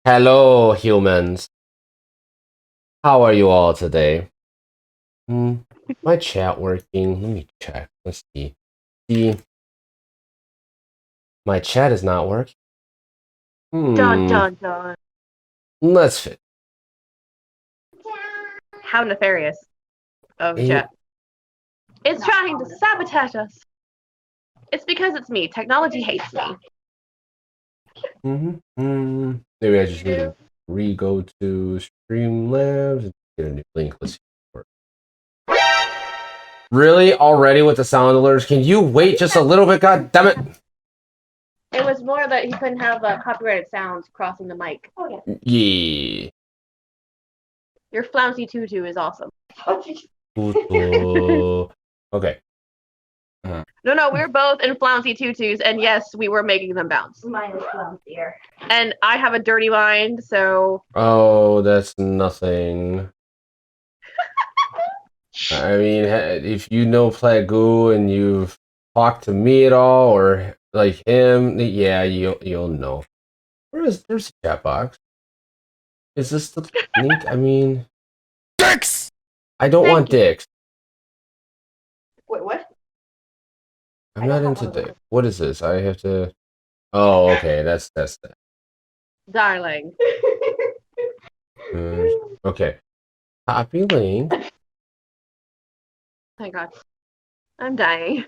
Hello, humans. How are you all today? My chat working? Let me check. Let's see. See, my chat is not working. Dun dun dun. Let's fit. How nefarious of chat. It's trying to sabotage us. It's because it's me. Technology hates me. Maybe I just need to re-go to Streamlabs and get a new link. Let's see. Really? Already with the sound alerts? Can you wait just a little bit? God damn it! It was more that he couldn't have copyrighted sounds crossing the mic. Oh yeah. Yeah. Your flouncy tutu is awesome. Okay. No, we're both in flouncy tutus, and yes, we were making them bounce. Mine is flouncier. And I have a dirty mind, so. Oh, that's nothing. I mean, if you know Plagoo and you've talked to me at all, or like him, yeah, you'll know. There's the chat box. Is this the link? I mean, dicks. I don't want dicks. Wait, what? I'm not into dicks. What is this? I have to. Oh, okay. That's that. Darling. Okay. Copy link. Thank God. I'm dying.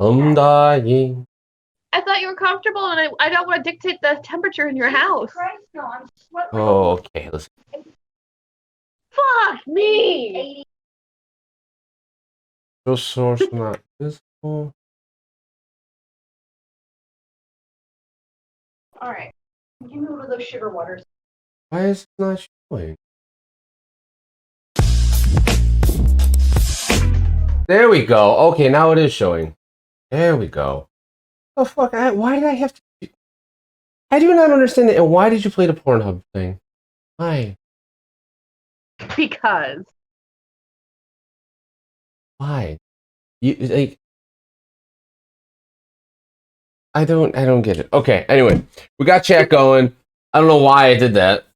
I'm dying. I thought you were comfortable, and I don't want to dictate the temperature in your house. Oh, okay. Listen. Fuck me! Show source not visible. Alright. You move to those sugar waters. Why is it not showing? There we go. Okay, now it is showing. There we go. Oh fuck! Why did I have to? I do not understand it. And why did you play the Pornhub thing? Why? Because. Why? You like? I don't get it. Okay. Anyway, we got chat going. I don't know why I did that.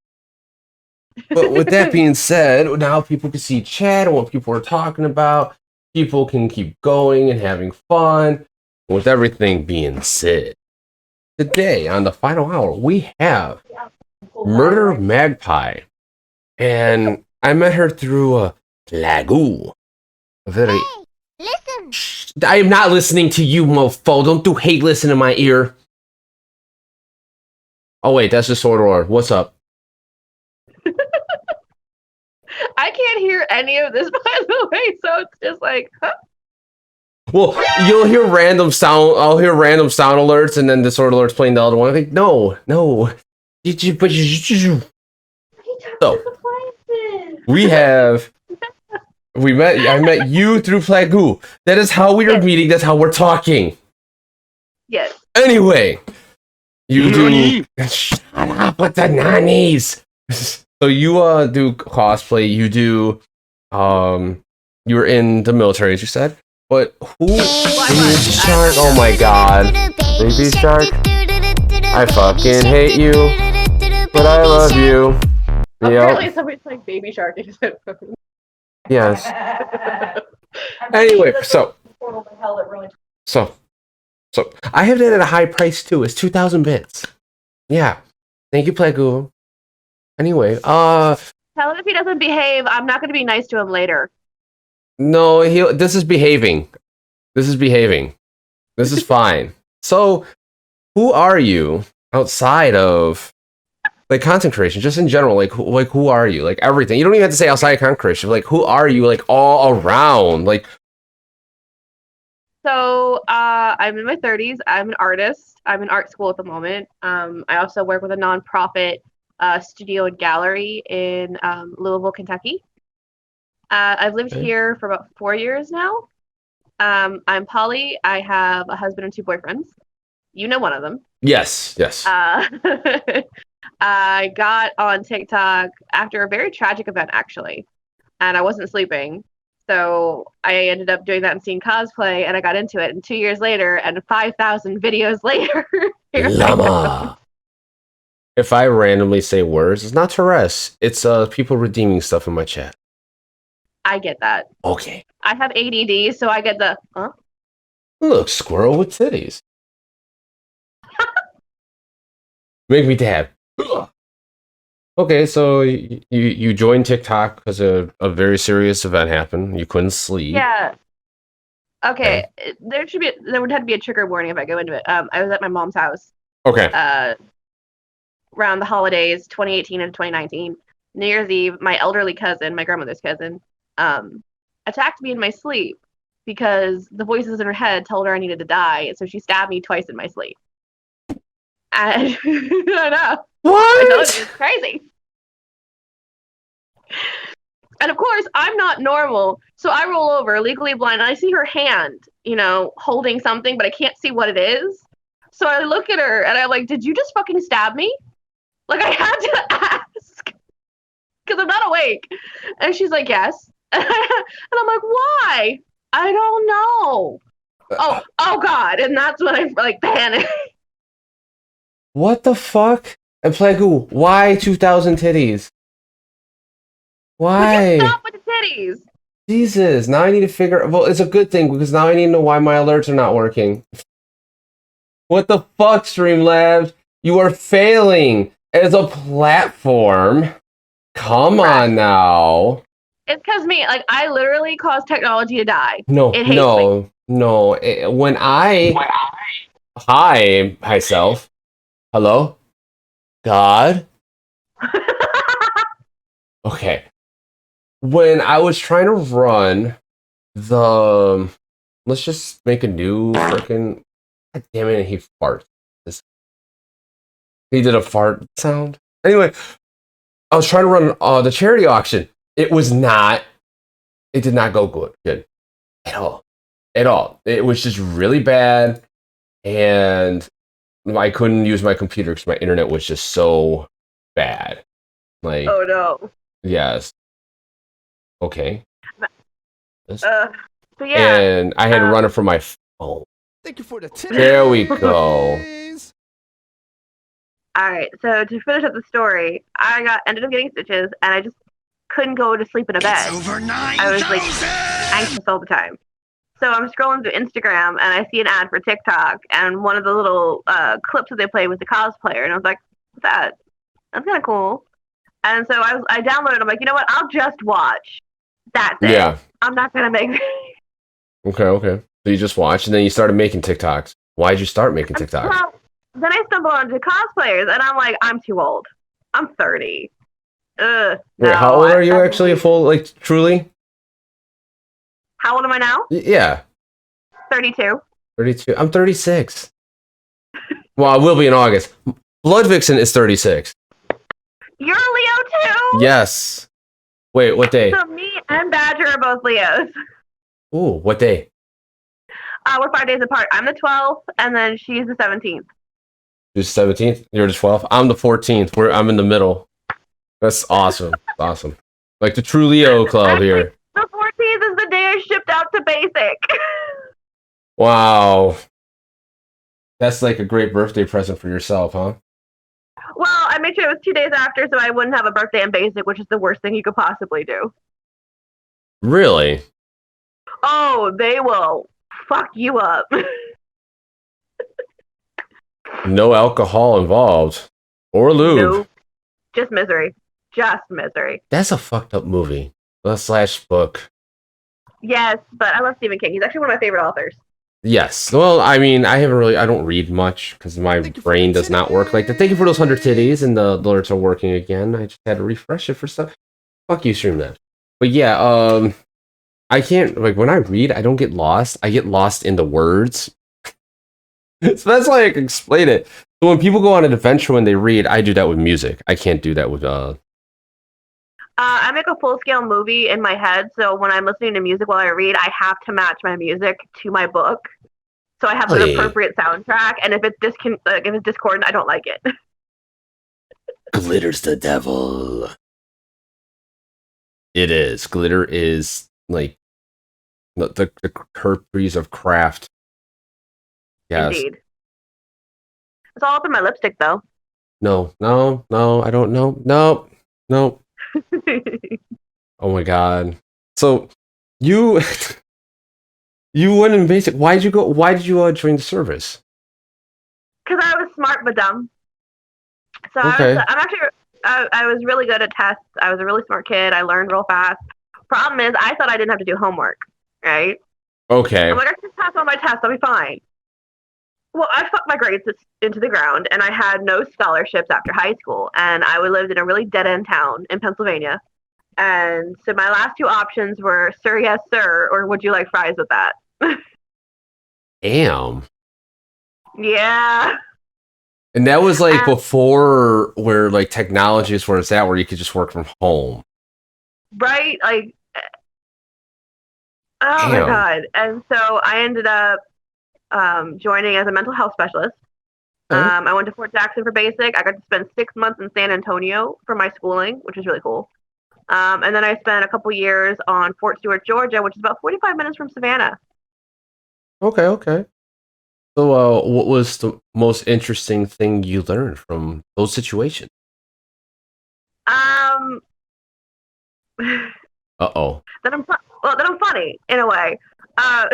But with that being said, now people can see chat and what people are talking about. People can keep going and having fun. With everything being said, today on the final hour, we have MurderMagPie. And I met her through a Lagoo. Hey, listen! I am not listening to you, mofo. Don't do hate listen in my ear. Oh wait, that's just Sword Lord. What's up? I can't hear any of this, by the way, so it's just like, huh? Well, you'll hear random sound. I'll hear random sound alerts, and then the Sword Alert's playing the other one. I think no. So we have. I met you through Plagoo. That is how we are meeting. That's how we're talking. Yes. Anyway, you do. Shut up with the nannies. So you do cosplay. You do. You were in the military, as you said. But who? Baby Shark. Oh my God. Baby Shark. I fucking hate you, but I love you. Apparently, somebody's like Baby Shark. Yes. Anyway, so I have that at a high price too. It's 2,000 bits. Yeah. Thank you, Plagoo. Anyway, tell him if he doesn't behave, I'm not going to be nice to him later. No, this is behaving. This is behaving. This is fine. So, who are you outside of like content creation, just in general? Like who are you? Like everything. You don't even have to say outside of content creation. Like who are you? Like all around. Like. So I'm in my 30s. I'm an artist. I'm in art school at the moment. I also work with a nonprofit studio and gallery in Louisville, Kentucky. I've lived here for about 4 years now. I'm poly. I have a husband and 2 boyfriends. You know one of them. Yes. I got on TikTok after a very tragic event, actually, and I wasn't sleeping. So I ended up doing that and seeing cosplay, and I got into it. And 2 years later, and 5,000 videos later, Llama. if I randomly say words, it's not Tourette's. It's people redeeming stuff in my chat. I get that. Okay. I have ADD, so I get the huh? Look, squirrel with titties. Make me dab. Okay, so you joined TikTok because a very serious event happened. You couldn't sleep. Yeah. Okay. There would have to be a trigger warning if I go into it. I was at my mom's house. Okay. Around the holidays, 2018 and 2019, New Year's Eve, my elderly cousin, my grandmother's cousin, attacked me in my sleep because the voices in her head told her I needed to die, so she stabbed me twice in my sleep. And I know. What? I told you, it's crazy. And of course, I'm not normal, so I roll over, legally blind, and I see her hand, holding something, but I can't see what it is. So I look at her, and I'm like, did you just fucking stab me? Like, I had to ask, because I'm not awake. And she's like, yes. And I'm like, why? I don't know. Oh God. And that's when I, panic. What the fuck? And Plagu, why 2,000 titties? Why? Stop with the titties. Jesus, now I need to figure... Well, it's a good thing, because now I need to know why my alerts are not working. What the fuck, Streamlabs? You are failing as a platform. Come on now. It's because I literally cause technology to die. No. Hi, myself. Hello? God? Okay. When I was trying to run the... Let's just make a new freaking... God damn it, he farted. He did a fart sound. Anyway, I was trying to run the charity auction. It did not go good at all. It was just really bad, and I couldn't use my computer because my internet was just so bad. Oh no. Yes. Okay. So yeah. And I had to run it from my phone. Thank you for the tip. There we go. All right. So to finish up the story, I ended up getting stitches, and I just couldn't go to sleep in a bed. I was anxious all the time. So I'm scrolling through Instagram, and I see an ad for TikTok, and one of the little clips that they play with the cosplayer, and I was like, "What's that? That's kind of cool." And so I downloaded it. I'm like, you know what? I'll just watch. That's it. Yeah. I'm not gonna make. Okay. So you just watched, and then you started making TikToks. Why'd you start making TikToks? Well, then I stumbled onto cosplayers, and I'm like, I'm too old. I'm 30. Wait, how old are you actually? Truly? How old am I now? Yeah. 32. 32. I'm 36. Well, I will be in August. Blood Vixen is 36. You're a Leo too? Yes. Wait, what day? So me and Badger are both Leos. Ooh, what day? We're 5 days apart. I'm the 12th, and then she's the 17th. You're the 17th? You're the 12th? I'm the 14th. I'm in the middle. That's awesome. Awesome. Like the true Leo club here. The 14th is the day I shipped out to Basic. Wow. That's like a great birthday present for yourself, huh? Well, I made sure it was 2 days after so I wouldn't have a birthday in Basic, which is the worst thing you could possibly do. Really? Oh, they will fuck you up. No alcohol involved. Or lube. Nope. Just misery. Just misery. That's a fucked up movie. Slash book. Yes, but I love Stephen King. He's actually one of my favorite authors. Yes. Well, I mean, I don't read much because my brain does not work like that. Thank you for those 100 titties, and the alerts are working again. I just had to refresh it for stuff. Fuck you, Streamlabs. But yeah, I can't, when I read, I don't get lost. I get lost in the words. So that's why I can explain it. So when people go on an adventure when they read, I do that with music. I can't do that with I make a full-scale movie in my head, so when I'm listening to music while I read, I have to match my music to my book. So I have an appropriate soundtrack, and if it's discordant, I don't like it. Glitter's the devil. It is. Glitter is like the herpes of craft. Yes. Indeed. It's all up in my lipstick, though. No, I don't know. No, no. Oh my god. So you you went in basic. Why did you go? Why did you join the service? Because I was smart but dumb. So Okay. I was really good at tests. I was a really smart kid. I learned real fast. Problem is, I thought I didn't have to do homework, right? I'm Okay. like, I can pass all my tests. I'll be fine. Well, I fucked my grades into the ground, and I had no scholarships after high school. And I lived in a really dead end town in Pennsylvania. And so my last two options were, sir, yes, sir, or would you like fries with that? Damn. Yeah. And that was like And, before where like technology is where it's at, where you could just work from home. right? Like, oh my Damn. God. And so I ended up joining as a mental health specialist. Okay. I went to Fort Jackson for basic. I got to spend 6 months in San Antonio for my schooling, which was really cool. And then I spent a couple years on Fort Stewart, Georgia, which is about 45 minutes from Savannah. Okay. Okay. So, what was the most interesting thing you learned from those situations? Um, Uh-oh. that I'm funny in a way. Uh,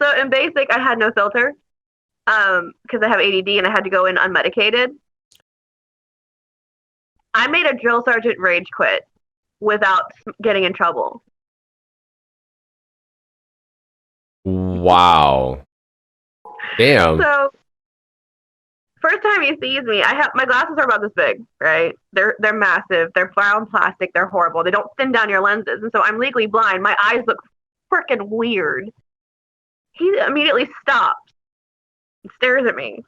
so in basic, I had no filter because I have ADD and I had to go in unmedicated. I made a drill sergeant rage quit without getting in trouble. Wow. Damn. So first time he sees me, I have my glasses are about this big, right? They're massive. They're brown plastic. They're horrible. They don't thin down your lenses, and so I'm legally blind. My eyes look freaking weird. He immediately stops, and stares at me,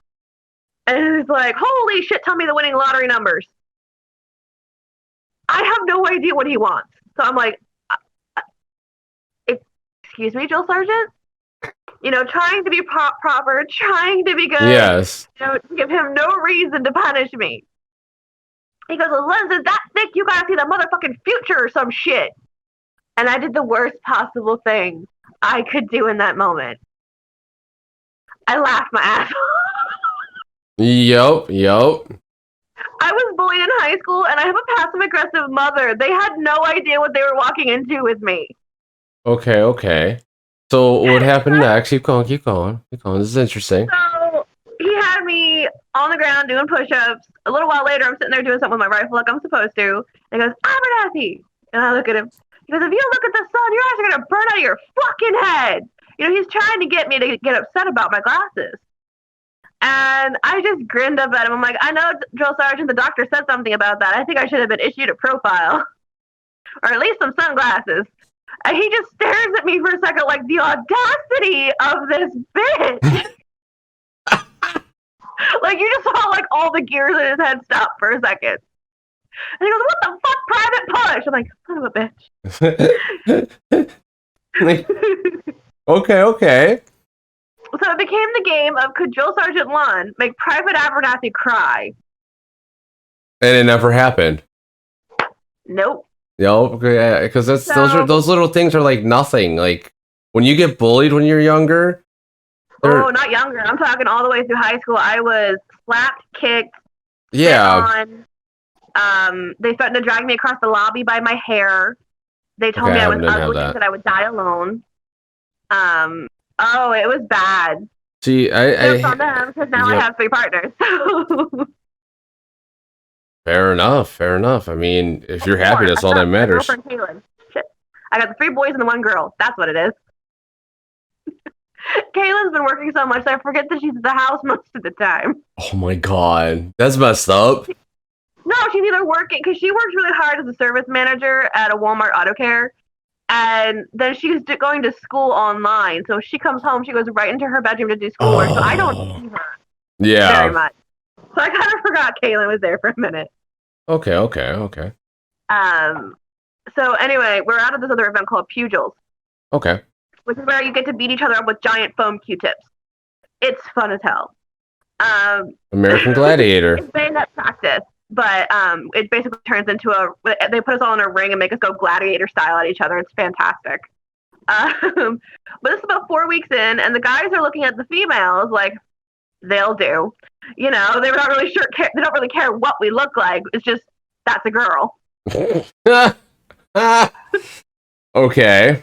and he's like, "Holy shit! Tell me the winning lottery numbers." I have no idea what he wants, so I'm like, "Excuse me, Jill Sargent." You know, trying to be proper, trying to be good. Yes. You know, give him no reason to punish me. He goes, "The lens is that thick, you gotta see the motherfucking future or some shit." And I did the worst possible thing I could do in that moment. I laughed my ass off. Yup. Yup. I was bullied in high school, and I have a passive aggressive mother. They had no idea what they were walking into with me. Okay. Okay. So, what happened next? Keep going. Keep going. Keep going. This is interesting. So he had me on the ground doing push-ups. A little while later, I'm sitting there doing something with my rifle like I'm supposed to. And he goes, "Abernathy." And I look at him. He goes, "If you look at the sun, your eyes are going to burn out of your fucking head." You know, he's trying to get me to get upset about my glasses. And I just grinned up at him. I'm like, "I know, drill sergeant, the doctor said something about that. I think I should have been issued a profile or at least some sunglasses." And he just stares at me for a second like, the audacity of this bitch. Like, you just saw like all the gears in his head stop for a second. And he goes, "What the fuck, private push?" I'm like, son of a bitch. Okay. Okay. So it became the game of, could Drill Sergeant Lund make Private Abernathy cry? And it never happened. Nope. Yup. Yeah, because those little things are like nothing. Like when you get bullied when you're younger. Oh, not younger. I'm talking all the way through high school. I was slapped, kicked, Yeah. on. They threatened to drag me across the lobby by my hair. They told me I was ugly and that I would die alone. Oh, it was bad. See, It's on them because now I have 3 partners. Fair enough. Fair enough. I mean, if you're happy, that's all that matters. Kaylin. Shit. I got the 3 boys and the 1 girl. That's what it is. Kaylin's been working so much that I forget that she's at the house most of the time. Oh my god, that's messed up. No, she's either working because she works really hard as a service manager at a Walmart Auto Care, and then she's going to school online. So she comes home, she goes right into her bedroom to do schoolwork. So I don't see her very much. So I kind of forgot Kaylin was there for a minute. Okay. So anyway, we're out of this other event called Pugils. Okay. Which is where you get to beat each other up with giant foam Q-tips. It's fun as hell. American Gladiator. It's bayonet practice, but it basically turns into they put us all in a ring and make us go gladiator style at each other. It's fantastic. But this is about 4 weeks in, and the guys are looking at the females like, they'll do. You know, they're not really sure. They don't really care what we look like. It's just that's a girl. Okay.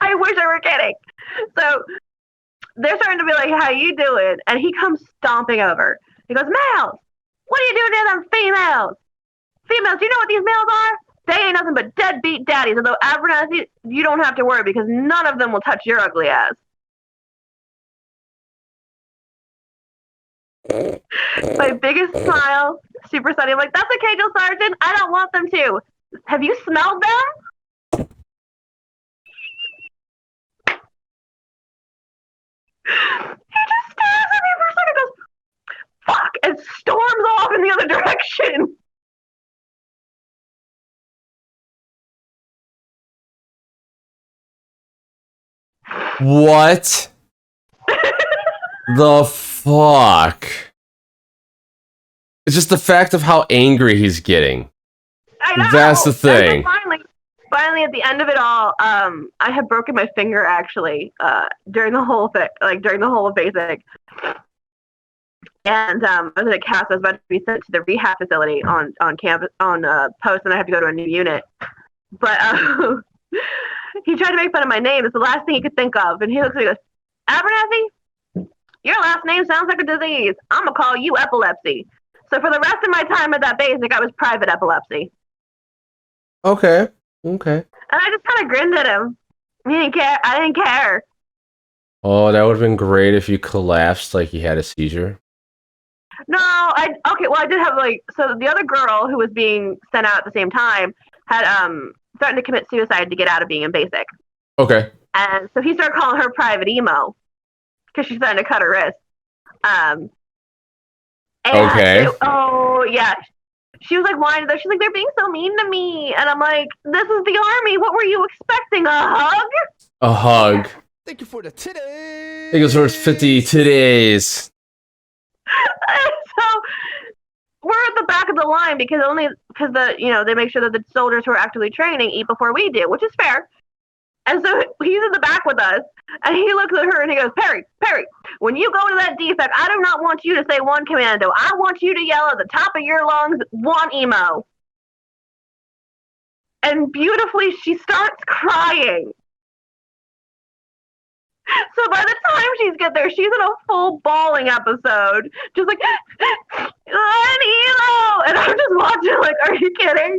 I wish I were kidding. So they're starting to be like, "How you doing?" And he comes stomping over. He goes, "Males, what are you doing to them females? Females, do you know what these males are? They ain't nothing but deadbeat daddies. Although Abernathy, you don't have to worry because none of them will touch your ugly ass." My biggest smile, super sunny. I'm like, "That's okay, Jill Sargent. I don't want them to. Have you smelled them?" He just stares at me for a second and goes, "Fuck," and storms off in the other direction. What the fuck? It's just the fact of how angry he's getting. I know. That's the thing. Finally, at the end of it all, I had broken my finger actually during the whole thing, like during the whole of basic. And I was in a cast. I was about to be sent to the rehab facility on campus on post, and I had to go to a new unit. But he tried to make fun of my name. It's the last thing he could think of, and he looks at me and goes, "Abernathy, your last name sounds like a disease. I'm gonna call you epilepsy." So for the rest of my time at that basic, I was private epilepsy. Okay. And I just kind of grinned at him. He didn't care. I didn't care. Oh, that would have been great if you collapsed like you had a seizure. No, I did have so the other girl who was being sent out at the same time had threatened to commit suicide to get out of being in basic. Okay. And so he started calling her private emo because she's trying to cut her wrist. Okay. Yeah. She was like whining though. She's like, "They're being so mean to me," and I'm like, "This is the army. What were you expecting? A hug?" A hug. Thank you for the titties. It goes for 50 today's. So we're at the back of the line because they make sure that the soldiers who are actively training eat before we do, which is fair. And so he's in the back with us, and he looks at her and he goes, Perry, when you go to that defect, I do not want you to say one commando. I want you to yell at the top of your lungs, one emo. And beautifully, she starts crying. So by the time she's get there, she's in a full bawling episode, just like, "An emo!" And I'm just watching like, are you kidding?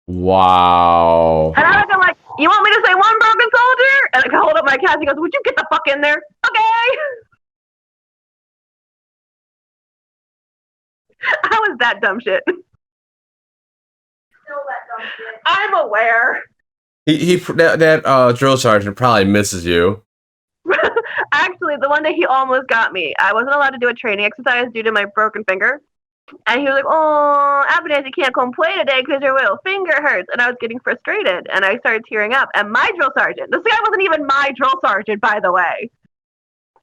Wow. And I'm like, "You want me to say one broken soldier?" And I hold up my cat. He goes, "Would you get the fuck in there?" Okay. How is that dumb shit? Still that dumb shit. I'm aware. That drill sergeant probably misses you. Actually, the one day he almost got me. I wasn't allowed to do a training exercise due to my broken finger. And he was like, "Oh, Abernathy, you can't come play today because your little finger hurts." And I was getting frustrated, and I started tearing up. And my drill sergeant, this guy wasn't even my drill sergeant, by the way.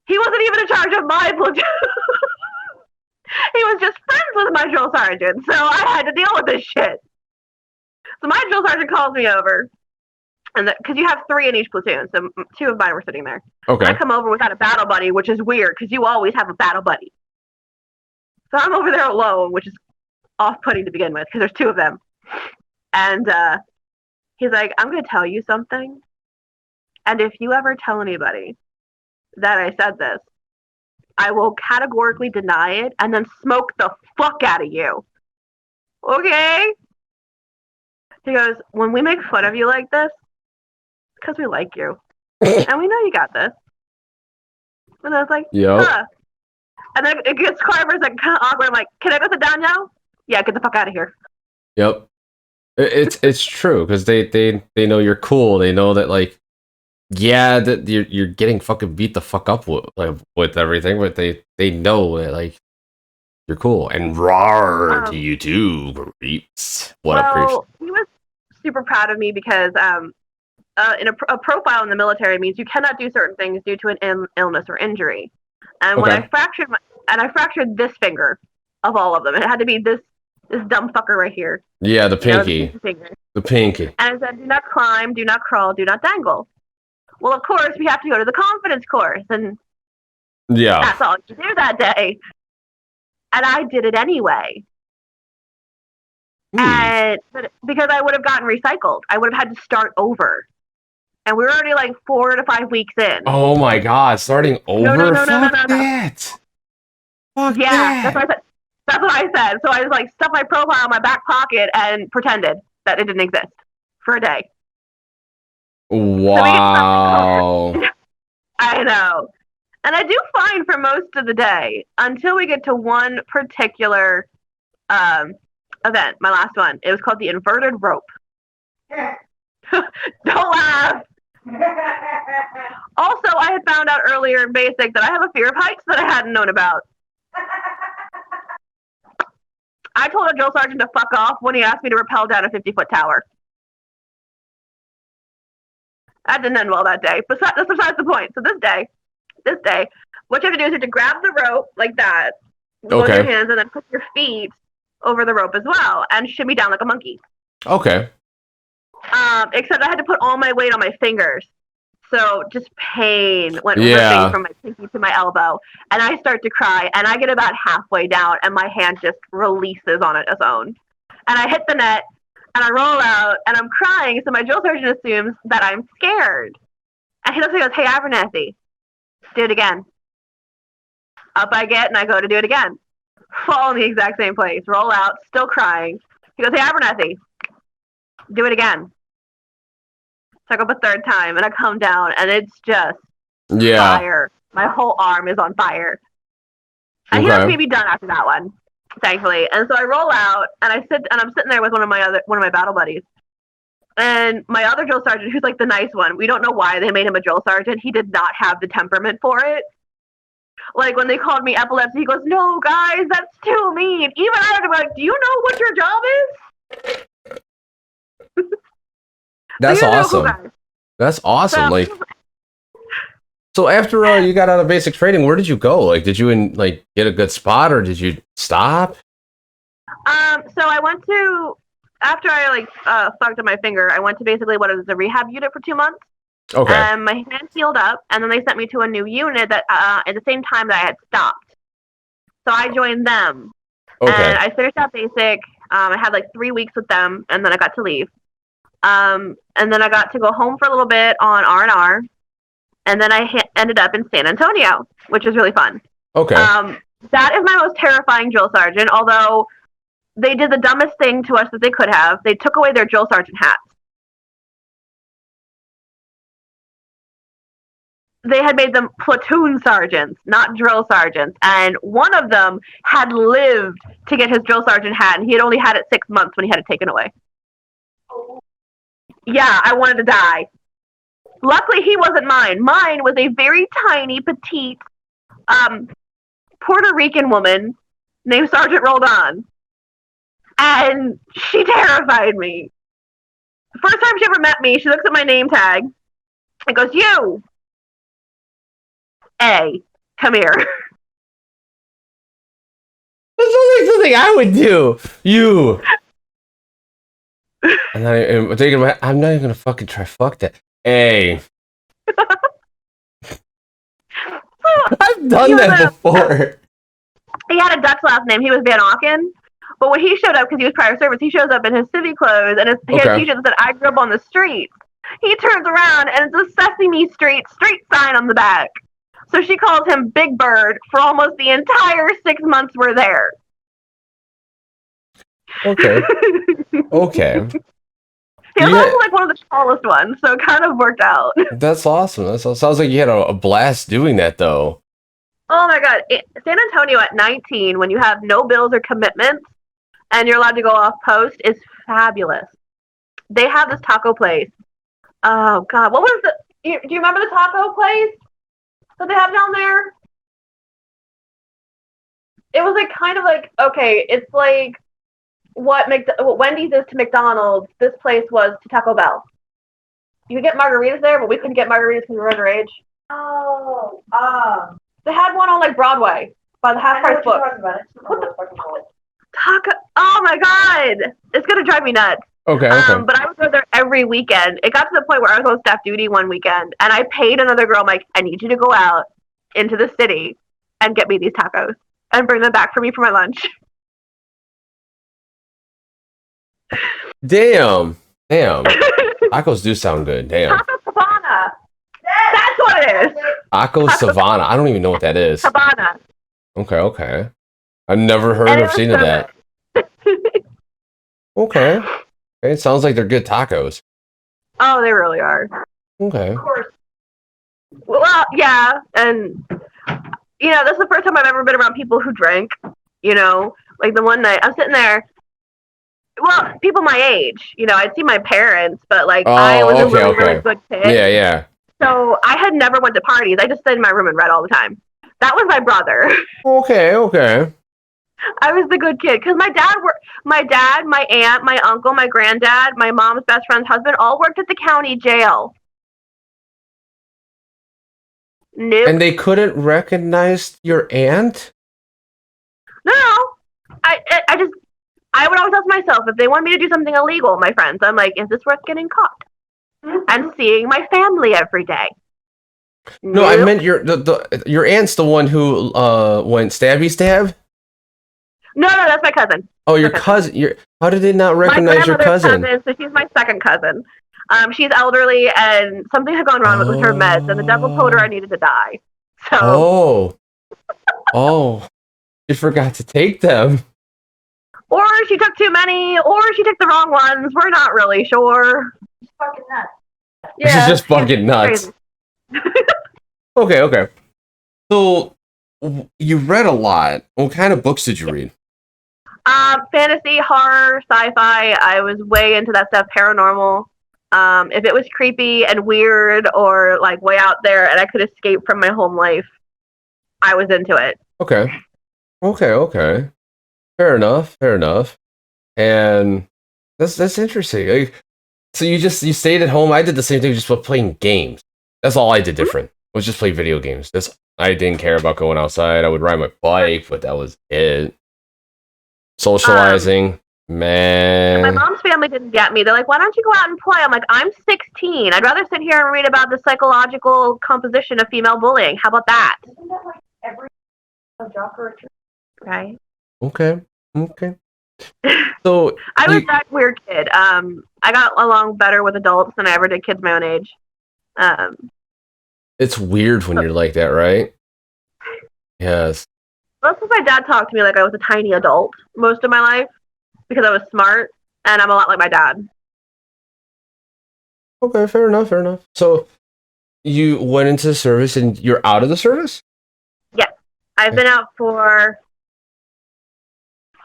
He wasn't even in charge of my platoon. He was just friends with my drill sergeant, so I had to deal with this shit. So my drill sergeant calls me over, and because you have 3 in each platoon, so 2 of mine were sitting there. Okay. I come over without a battle buddy, which is weird because you always have a battle buddy. So I'm over there alone, which is off-putting to begin with because there's 2 of them. And he's like, "I'm going to tell you something. And if you ever tell anybody that I said this, I will categorically deny it and then smoke the fuck out of you. Okay?" He goes, "When we make fun of you like this, because we like you. And we know you got this." And I was like, Yep. "Huh." And then it gets quiet for a second, kind of awkward. I'm like, "Can I go sit down now?" "Yeah, get the fuck out of here." Yep. It's true because they know you're cool. They know that like, yeah, that you're getting fucking beat the fuck up with everything, but they know that like you're cool and raw to you too. Creeps. What up, creeps? He was super proud of me because in a profile in the military means you cannot do certain things due to an illness or injury. And when I fractured this finger of all of them, it had to be this dumb fucker right here. Yeah, the pinky. The pinky. And I said, "Do not climb, do not crawl, do not dangle." Well, of course, we have to go to the confidence course. And Yeah. That's all you do that day. And I did it anyway. And because I would have gotten recycled, I would have had to start over. And we were already like 4 to 5 weeks in. Oh my god, starting over? No. Fuck that. Fuck that. That's what I said. That's what I said. So I was like, stuffed my profile in my back pocket and pretended that it didn't exist for a day. Wow. I know. And I do fine for most of the day until we get to one particular event, my last one. It was called the inverted rope. Don't laugh. Also, I had found out earlier in basic that I have a fear of heights that I hadn't known about. I told a drill sergeant to fuck off when he asked me to rappel down a 50-foot tower. That didn't end well that day, but that's besides the point. So this day, what you have to do is you have to grab the rope like that with both your hands and then put your feet over the rope as well and shimmy down like a monkey. Okay. Except I had to put all my weight on my fingers. So just pain went ripping from my pinky to my elbow. And I start to cry. And I get about halfway down and my hand just releases on its own. And I hit the net and I roll out and I'm crying. So my drill sergeant assumes that I'm scared. And he looks at me and goes, "Hey, Abernathy, do it again." Up I get and I go to do it again. Fall in the exact same place. Roll out, still crying. He goes, "Hey, Abernathy, do it again." So I go up a third time and I come down and it's just fire. My whole arm is on fire. And he lets me be done after that one, thankfully. And so I roll out and I'm sitting there with one of my battle buddies. And my other drill sergeant, who's like the nice one, we don't know why they made him a drill sergeant. He did not have the temperament for it. Like when they called me epilepsy, he goes, "No, guys, that's too mean." Even I had to be like, "Do you know what your job is?" That's awesome. That's awesome. So after you got out of basic training, where did you go? Like, did you get a good spot, or did you stop? So I went to after I fucked up my finger. I went to basically what is a rehab unit for 2 months. Okay. My hand healed up, and then they sent me to a new unit that at the same time that I had stopped. So I joined them. Okay. And I finished out basic. I had like 3 weeks with them, and then I got to leave. And then I got to go home for a little bit on R&R, and then I ended up in San Antonio, which is really fun. Okay. That is my most terrifying drill sergeant, although they did the dumbest thing to us that they could have. They took away their drill sergeant hats. They had made them platoon sergeants, not drill sergeants, and one of them had lived to get his drill sergeant hat, and he had only had it 6 months when he had it taken away. Yeah, I wanted to die. Luckily, he wasn't mine. Mine was a very tiny, petite, Puerto Rican woman named Sergeant Roldan. And she terrified me. First time she ever met me, she looks at my name tag and goes, "You, A, come here." That's like something I would do. You. And I'm thinking, I'm not even gonna fucking try. Fuck that. Hey. I've done that before. He had a Dutch last name. He was Van Auken. But when he showed up, because he was prior service, he shows up in his civvy clothes and he had a t-shirt that said, "I grew up on the streets." He turns around and it's a Sesame Street sign on the back. So she calls him Big Bird for almost the entire 6 months we're there. Okay. Okay. He was also like one of the tallest ones, so it kind of worked out. That's awesome. That sounds like you had a blast doing that, though. Oh my god. San Antonio at 19, when you have no bills or commitments, and you're allowed to go off post, is fabulous. They have this taco place. Oh god, what was the... Do you remember the taco place that they have down there? It was like kind of like, okay, it's like what Wendy's is to McDonald's, this place was to Taco Bell. You could get margaritas there, but we couldn't get margaritas because we were underage. Oh, they had one on like Broadway by the half price book. What the taco? Oh my god, it's gonna drive me nuts. Okay. But I would go there every weekend. It got to the point where I was on staff duty one weekend, and I paid another girl. I'm like, "I need you to go out into the city and get me these tacos and bring them back for me for my lunch. Damn. Tacos do sound good. Damn. Taco Cabana. That's what it is. Taco Savannah. I don't even know what that is. Cabana. Okay. I've never heard And or it was seen so of that. good. Okay. It sounds like they're good tacos. Oh, they really are. Okay. Of course. Well, yeah, and this is the first time I've ever been around people who drank. Like the one night I'm sitting there. Well, people my age. I'd see my parents, but like I was a really, really good kid. Yeah. So I had never went to parties. I just stayed in my room and read all the time. That was my brother. Okay. I was the good kid because my dad, my aunt, my uncle, my granddad, my mom's best friend's husband all worked at the county jail. Nope. And they couldn't recognize your aunt? No. I would always ask myself if they want me to do something illegal, my friends. I'm like, is this worth getting caught? And seeing my family every day. No, Nope. I meant your aunt's the one who went stabby stab? No, that's my cousin. Oh, your cousin. How did they not recognize your my cousin? So she's my second cousin. She's elderly, and something had gone wrong with her meds, and the devil told her I needed to die. So. Oh, you forgot to take them. Or she took too many, or she took the wrong ones. We're not really sure. She's fucking nuts. Yeah, she's just fucking nuts. Okay. So, you read a lot. What kind of books did you read? Fantasy, horror, sci-fi. I was way into that stuff. Paranormal. If it was creepy and weird or like way out there and I could escape from my home life, I was into it. Okay. Fair enough. And that's interesting. Like, so you stayed at home. I did the same thing, just playing games. That's all I did different. Was just play video games. I didn't care about going outside. I would ride my bike, but that was it. Socializing, man. My mom's family didn't get me. They're like, why don't you go out and play? I'm like, I'm 16. I'd rather sit here and read about the psychological composition of female bullying. How about that? Isn't that like every jocker? Right. Okay. So I was that weird kid. I got along better with adults than I ever did kids my own age. It's weird when you're like that, right? Yes. That's because my dad talked to me like I was a tiny adult most of my life because I was smart and I'm a lot like my dad. Okay, fair enough. So you went into the service and you're out of the service? Yes. I've been out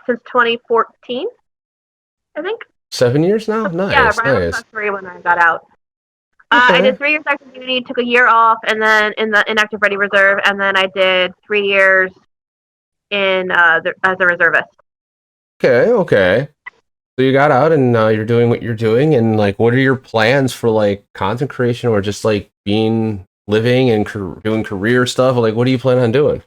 since 2014, I think. 7 years now? Nice. Yeah, right nice. 3 when I got out. I did 3 years active duty, took a year off, and then in the inactive ready reserve, and then I did 3 years as a reservist. Okay. So you got out and you're doing what you're doing, and like, what are your plans for like content creation or just like living and doing career stuff? Like, what do you plan on doing?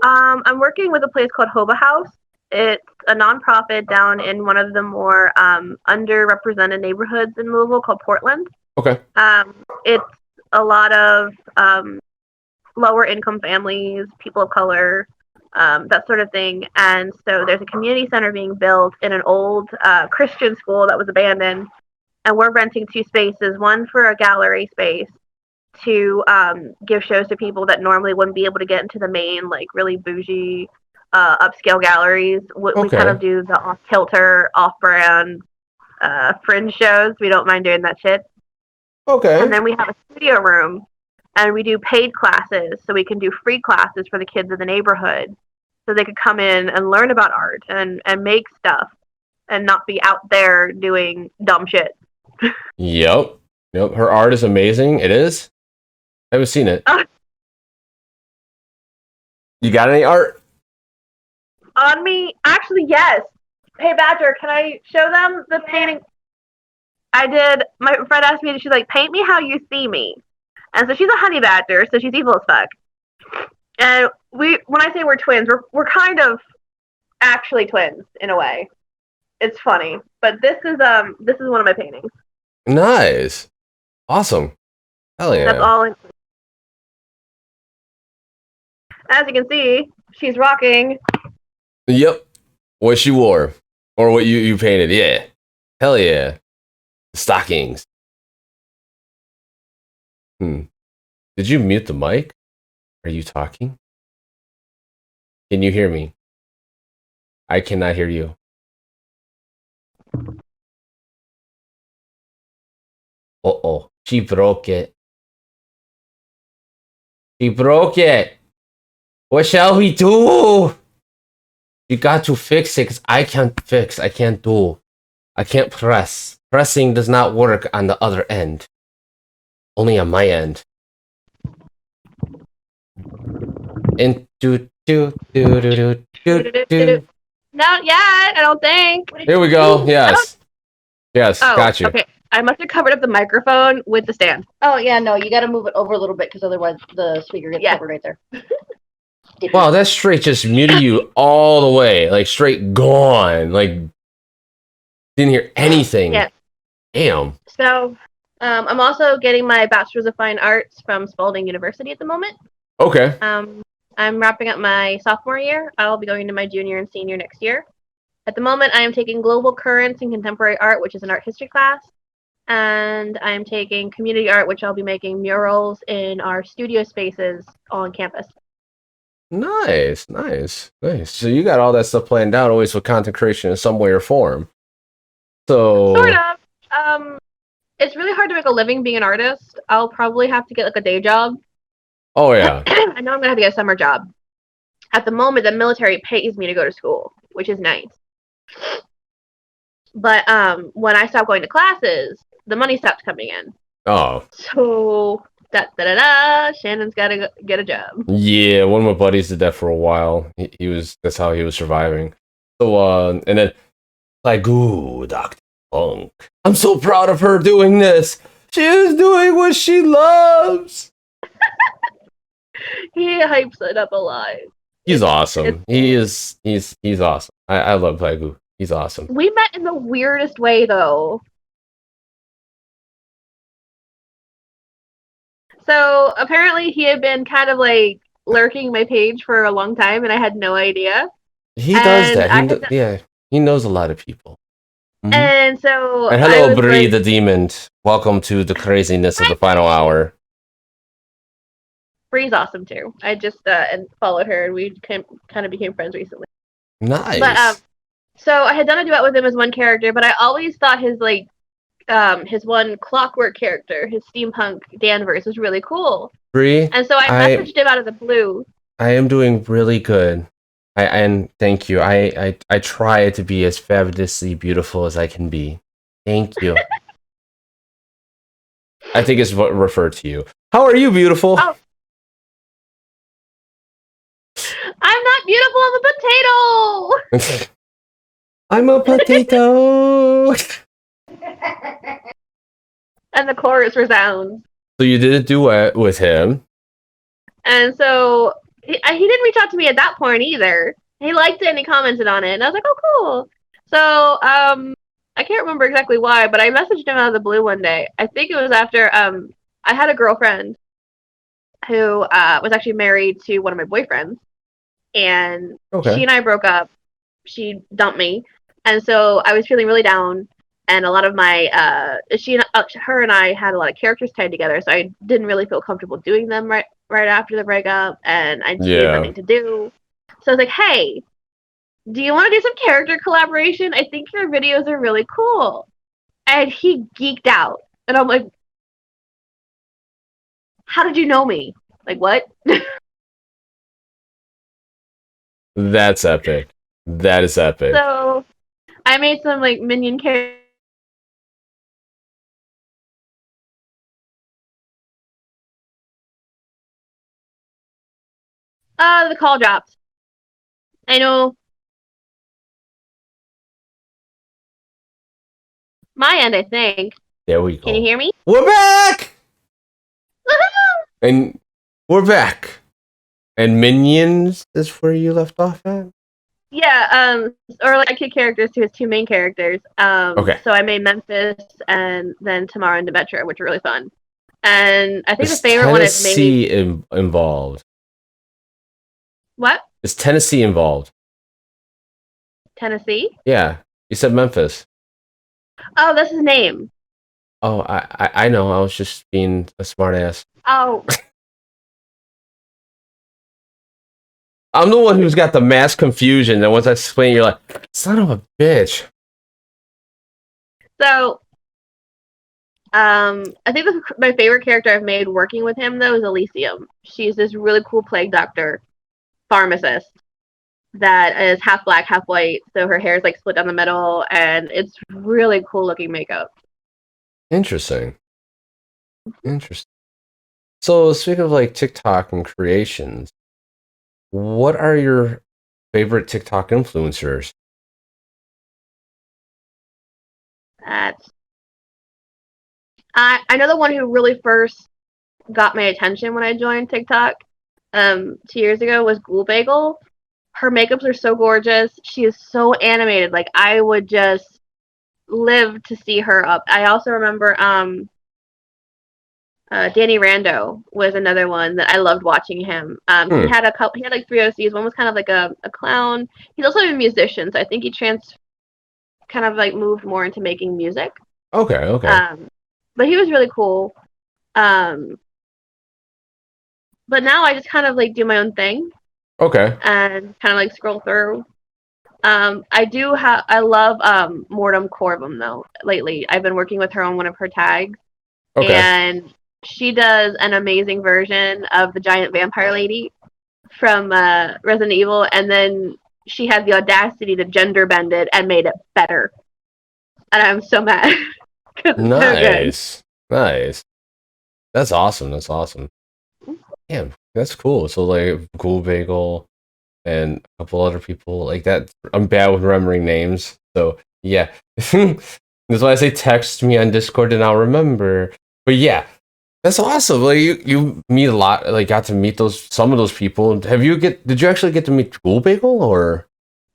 I'm working with a place called Hoba House. It's a nonprofit down in one of the more underrepresented neighborhoods in Louisville called Portland. Okay. It's a lot of lower income families, people of color, that sort of thing. And so there's a community center being built in an old Christian school that was abandoned. And we're renting 2 spaces, one for a gallery space to give shows to people that normally wouldn't be able to get into the main, like really bougie, upscale galleries. We kind of do the off-kilter, off-brand fringe shows. We don't mind doing that shit. Okay. And then we have a studio room, and we do paid classes, so we can do free classes for the kids in the neighborhood, so they could come in and learn about art and make stuff, and not be out there doing dumb shit. Yep. Her art is amazing. It is. I haven't seen it. You got any art? On me? Actually, yes. Hey, Badger, can I show them the painting? I did. My friend asked me, she's like, paint me how you see me. And so she's a honey badger, so she's evil as fuck. And when I say we're twins, we're kind of actually twins in a way. It's funny, but this is one of my paintings. Nice, awesome, hell yeah. That's all. As you can see, she's rocking. Yep. What she wore. Or what you painted. Yeah. Hell yeah. Stockings. Did you mute the mic? Are you talking? Can you hear me? I cannot hear you. Uh-oh. She broke it. She broke it. What shall we do? You got to fix it because I can't fix. I can't do. I can't press. Pressing does not work on the other end. Only on my end. And do. Not yet, I don't think. Here we go. Yes. Yes, Oh, got you. okay. I must have covered up the microphone with the stand. Oh, yeah, no, you gotta move it over a little bit because otherwise the speaker gets covered right there. Wow, that straight just muted you all the way. Like, straight gone. Like, didn't hear anything. Yeah. Damn. So, I'm also getting my Bachelor's of Fine Arts from Spalding University at the moment. Okay. I'm wrapping up my sophomore year. I'll be going to my junior and senior next year. At the moment, I am taking Global Currents in Contemporary Art, which is an art history class. And I'm taking Community Art, which I'll be making murals in our studio spaces on campus. Nice. So you got all that stuff planned out always with content creation in some way or form. So Sort of. It's really hard to make a living being an artist. I'll probably have to get like a day job. Oh yeah. I know I'm gonna have to get a summer job. At the moment, the military pays me to go to school, which is nice. But when I stop going to classes, the money stops coming in. Oh. So Shannon's gotta get a job. Yeah, one of my buddies did that for a while. That's how he was surviving. So and then like, ooh, Dr. Funk. I'm so proud of her doing this. She is doing what she loves. He hypes it up a lot. He's awesome. He's awesome. I love Plagu. He's awesome. We met in the weirdest way though. So apparently he had been kind of like lurking my page for a long time and I had no idea. He does that. Yeah, he knows a lot of people. Mm-hmm. And so and hello, Bree the Demon. Welcome to the craziness of the final hour. Bree's awesome too. I just and followed her and we kind of became friends recently. Nice. But so I had done a duet with him as one character, but I always thought his like his one clockwork character, his steampunk Danvers, was really cool. Bree, and so I messaged him out of the blue. I am doing really good. And thank you. I try to be as fabulously beautiful as I can be. Thank you. I think it's what referred to you. How are you, beautiful? Oh. I'm not beautiful. I'm a potato. I'm a potato. And the chorus resounds. So you did a duet with him. And so he didn't reach out to me at that point either. He liked it and he commented on it. And I was like, oh, cool. So I can't remember exactly why, but I messaged him out of the blue one day. I think it was after I had a girlfriend who was actually married to one of my boyfriends. And she and I broke up. She dumped me. And so I was feeling really down. And a lot of my, her and I had a lot of characters tied together. So I didn't really feel comfortable doing them right after the breakup. And I just had nothing to do. So I was like, hey, do you want to do some character collaboration? I think your videos are really cool. And he geeked out. And I'm like, how did you know me? Like, what? That's epic. That is epic. So I made some like minion characters. The call drops. I know. My end, I think. There we go. Can you hear me? We're back! And we're back. And Minions is where you left off at? Yeah, or like I kid characters to his two main characters. Okay. So I made Memphis and then Tamara and Demetra, which are really fun. And I think the favorite one is maybe involved. What? Is Tennessee involved? Tennessee? Yeah, you said Memphis. Oh, that's his name. Oh, I know. I was just being a smartass. Oh, I'm the one who's got the mass confusion. And once I explain, you're like, son of a bitch. so I think my favorite character I've made working with him though is Elysium. She's this really cool plague doctor, pharmacist that is half black, half white. So her hair is like split down the middle, and it's really cool looking makeup. Interesting. Interesting. So speaking of like TikTok and creations, what are your favorite TikTok influencers? That's I know the one who really first got my attention when I joined TikTok 2 years ago was Ghoul Bagel. Her makeups are so gorgeous. She is so animated. Like I would just live to see her up. I also remember Danny Rando was another one that I loved watching him. He had a couple. He had like three OCs. One was kind of like a clown. He's also a musician, so I think he kind of like moved more into making music. Okay. But he was really cool. But now I just kind of like do my own thing. Okay. And kind of like scroll through. I love Mortem Corvum though. Lately, I've been working with her on one of her tags, and she does an amazing version of the giant vampire lady from Resident Evil, and then she had the audacity to gender bend it and made it better. And I'm so mad. Nice. Nice. That's awesome. That's awesome. Damn, that's cool. So like Ghoul Bagel and a couple other people like that. I'm bad with remembering names. So yeah. That's why I say text me on Discord and I'll remember. But yeah, that's awesome. Like you meet a lot, like got to meet some of those people. Did you actually get to meet Ghoul Bagel or?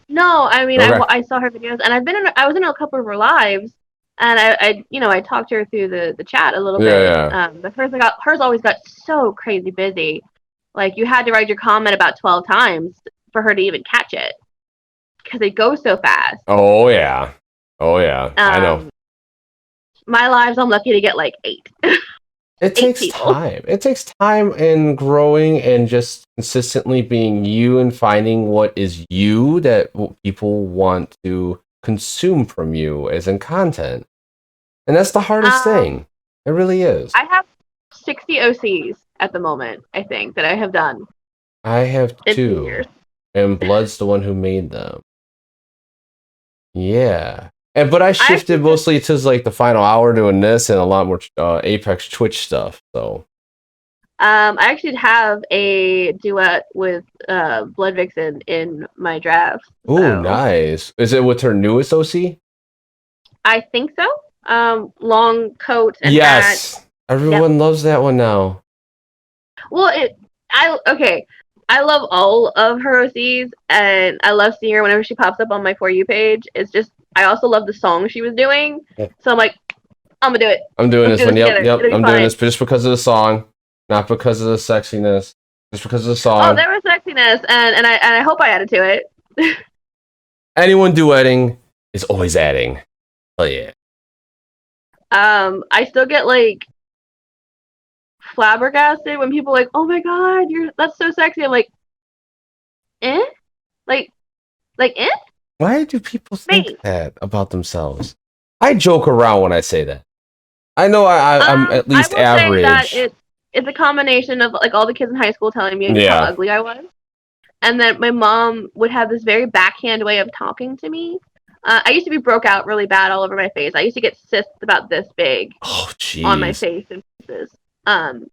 No, I mean Okay. I saw her videos, and I was in a couple of her lives, and I talked to her through the chat a little bit. Yeah. But hers always got so crazy busy. Like you had to write your comment about 12 times for her to even catch it, because they go so fast. Oh yeah. I know. My lives, I'm lucky to get like 8. It takes people. time. It takes time in growing and just consistently being you and finding what is you that people want to consume from you as in content. And that's the hardest thing. It really is. I have 60 OCs at the moment, I think, that I have done. I have 2. Years. And Blood's the one who made them. Yeah. But I shifted mostly to like the final hour doing this and a lot more Apex Twitch stuff. So I actually have a duet with Blood Vixen in my draft. Ooh, so. Nice. Is it with her newest OC? I think so. Long coat and yes. Hat. Everyone loves that one now. Well, I love all of her OCs, and I love seeing her whenever she pops up on my For You page. It's just, I also love the song she was doing. Yeah. So I'm like, I'm gonna do it. I'm doing this one. Yep. I'm doing this just because of the song, not because of the sexiness. Just because of the song. Oh, there was sexiness, and I hope I added to it. Anyone duetting is always adding. Oh yeah. I still get like flabbergasted when people are like, oh my god, that's so sexy. I'm like, like why do people think that about themselves? I joke around when I say that. I know I'm at least average. I will say that it's a combination of like all the kids in high school telling me how ugly I was, and then my mom would have this very backhand way of talking to me. I used to be broke out really bad all over my face. I used to get cysts about this big on my face and pieces. And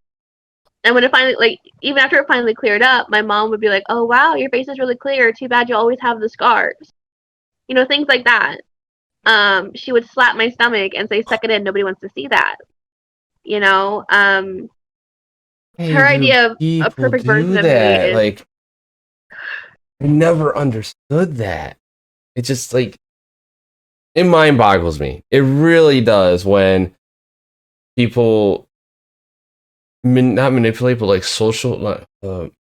when it finally, like, even after it finally cleared up, my mom would be like, oh, wow, your face is really clear. Too bad you always have the scars. You know, things like that. She would slap my stomach and say, suck it in. Nobody wants to see that. You know? Her idea of a perfect version of me is... Like, I never understood that. It just, like, it mind boggles me. It really does when people... not manipulate, but like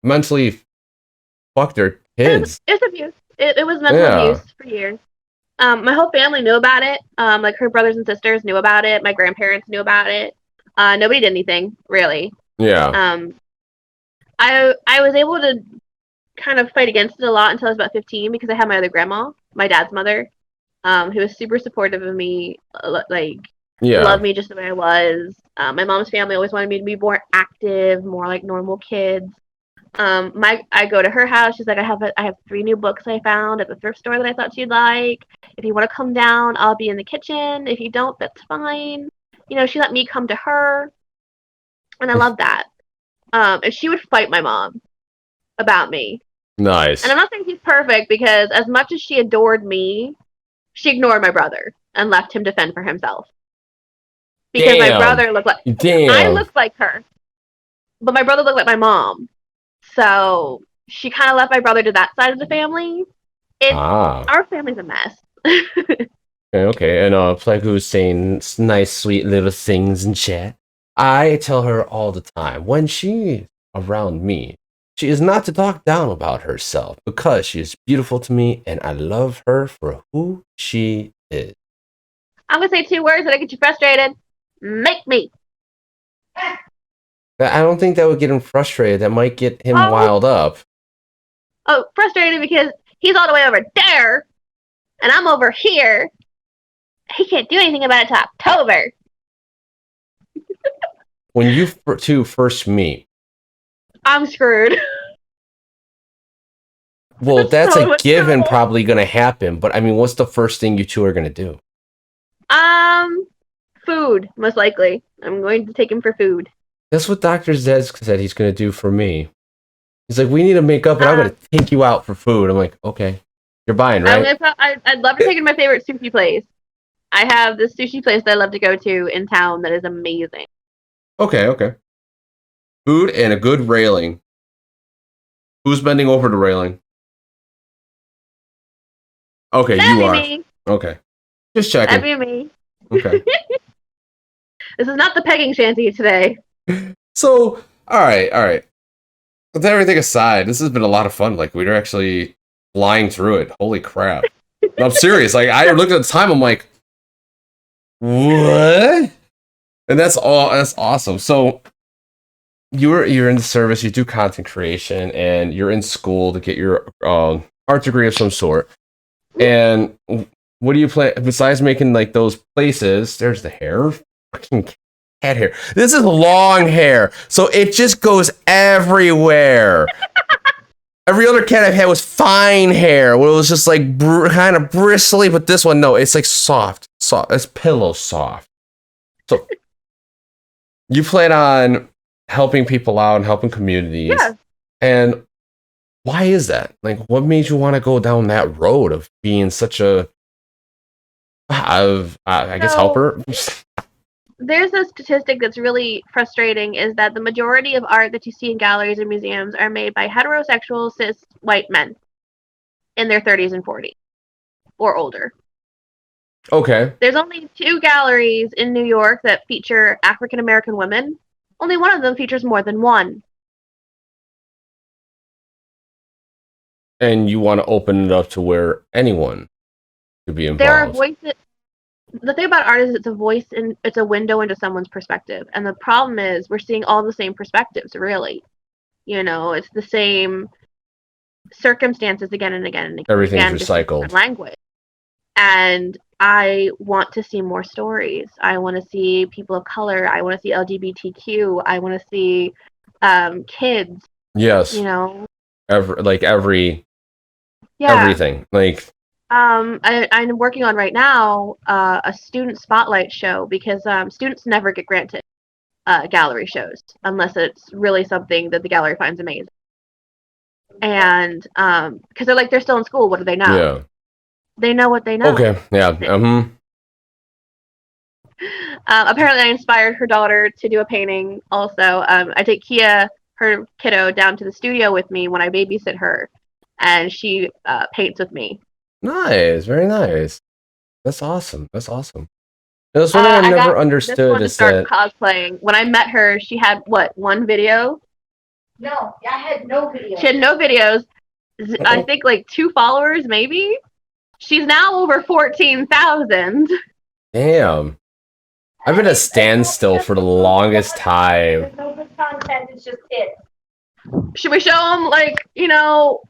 mentally fuck their kids. It was abuse. It was mental abuse for years. My whole family knew about it. Like her brothers and sisters knew about it. My grandparents knew about it. Nobody did anything really. Yeah. I was able to kind of fight against it a lot until I was about 15 because I had my other grandma, my dad's mother, who was super supportive of me, like loved me just the way I was. My mom's family always wanted me to be more active, more like normal kids. I go to her house. She's like, I have 3 new books I found at the thrift store that I thought you'd like. If you want to come down, I'll be in the kitchen. If you don't, that's fine. You know, she let me come to her, and I love that. And she would fight my mom about me. Nice. And I'm not saying she's perfect because as much as she adored me, she ignored my brother and left him to fend for himself. Because my brother looked like I looked like her, but my brother looked like my mom. So she kind of left my brother to that side of the family. Our family's a mess. Okay. And Plegu saying nice, sweet little things in chat. I tell her all the time when she's around me, she is not to talk down about herself because she is beautiful to me and I love her for who she is. I'm gonna say 2 words that'll get you frustrated. Make me. I don't think that would get him frustrated. That might get him riled up. Oh, frustrated because he's all the way over there, and I'm over here. He can't do anything about it till October. When you two first meet, I'm screwed. Well, that's so a given probably going to happen, but I mean, what's the first thing you two are going to do? Food, most likely. I'm going to take him for food. That's what Dr. Zez said he's going to do for me. He's like, we need to make up, and I'm going to take you out for food. I'm like, okay. You're buying, right? I'd love to take him to my favorite sushi place. I have this sushi place that I love to go to in town that is amazing. Okay. Food and a good railing. Who's bending over the railing? Okay, That'd you are. Me. Okay. Just checking. That'd be me. Okay. This is not the pegging shanty today. So, all right. With everything aside, this has been a lot of fun. Like, we were actually flying through it. Holy crap. I'm serious. Like, I looked at the time, I'm like, what? And that's awesome. So, you're in the service, you do content creation, and you're in school to get your art degree of some sort. And what do you plan besides making like those places? There's the hair, fucking cat hair. This is long hair, so it just goes everywhere. Every other cat I've had was fine hair, where it was just like kind of bristly, but this one, no, it's like soft. It's pillow soft. So you plan on helping people out and helping communities. Yeah. And why is that? Like, what made you want to go down that road of being such a, helper? There's a statistic that's really frustrating, is that the majority of art that you see in galleries and museums are made by heterosexual, cis, white men in their 30s and 40s or older. Okay. There's only 2 galleries in New York that feature African American women. Only one of them features more than one. And you want to open it up to where anyone could be involved. There are voices. The thing about art is it's a voice and it's a window into someone's perspective. And the problem is we're seeing all the same perspectives, really. You know, it's the same circumstances again and again and again. Everything's recycled. Language. And I want to see more stories. I want to see people of color. I want to see LGBTQ. I want to see kids. Yes. You know. Everything. Like. I'm working on right now a student spotlight show because students never get granted gallery shows unless it's really something that the gallery finds amazing. And because they're still in school, what do they know? Yeah. They know what they know. Okay. Yeah. Apparently, I inspired her daughter to do a painting. Also, I take Kia, her kiddo, down to the studio with me when I babysit her, and she paints with me. Nice, very nice. That's awesome. That's one thing I never understood is that cosplaying. When I met her, she had one video? No, I had no videos. She had no videos. I think like 2 followers, maybe. She's now over 14,000. Damn. I've been a standstill for the longest time. There's no good content. It's just it. Should we show them, like,